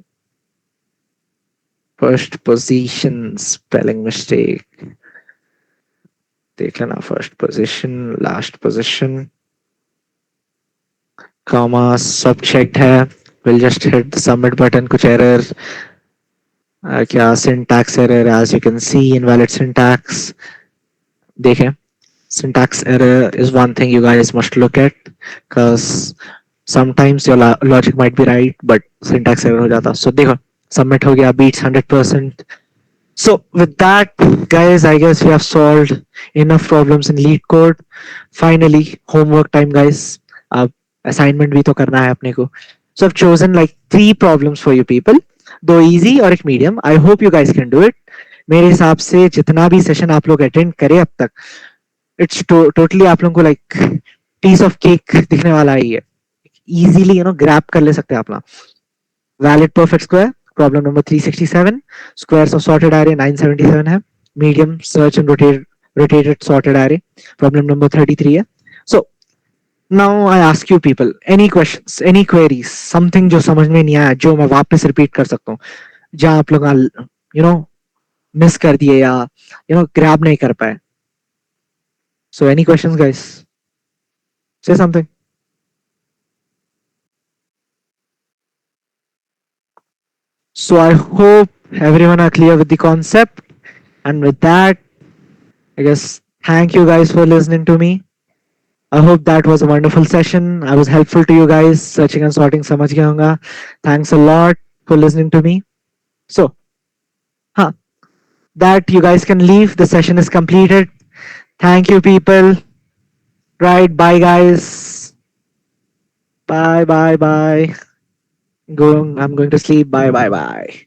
First position spelling mistake देख लेना. First position, last position, comma सब चेक्ड है. Will just hit the submit button. कुछ एरर, क्या syntax error, as you can see invalid syntax. देखें, syntax error is one thing you guys must look at, because sometimes your logic might be right but syntax error हो जाता. so देखो, submit हो गया, beats 100%. So with that, guys, I guess we have solved enough problems in lead code. Finally, homework time, guys. अब assignment भी तो करना है अपने को. So I've chosen like 3 problems for you people. 2 easy और एक medium. I hope you guys can do it. मेरे हिसाब से जितना भी सेशन आप लोग अटेंड करें अब तक, इट्स टोटली आप लोगों को लाइक पीस ऑफ केक दिखने वाला ही है. इजीली ग्रैब कर ले सकते हैं अपना. Valid perfect square problem number 367. Squares of sorted array 977 है. Medium search and rotated sorted array problem number 33 है. So now I ask you people, any questions, any queries, something जो समझ में नहीं आया, जो मैं वापस रिपीट कर सकता हूँ, जहां आप लोग मिस कर दिए या ग्रैब नहीं कर पाए. So any questions, guys? Say something. So I hope everyone are clear with the concept. And with that, I guess thank you guys for listening to me. I hope that was a wonderful session. I was helpful to you guys. Searching and sorting समझ गया होगा. Thanks a lot for listening to me. So, huh, that you guys can leave. The session is completed. Thank you, people. Right, bye, guys. Bye, bye, bye. I'm going to sleep. Bye, bye, bye.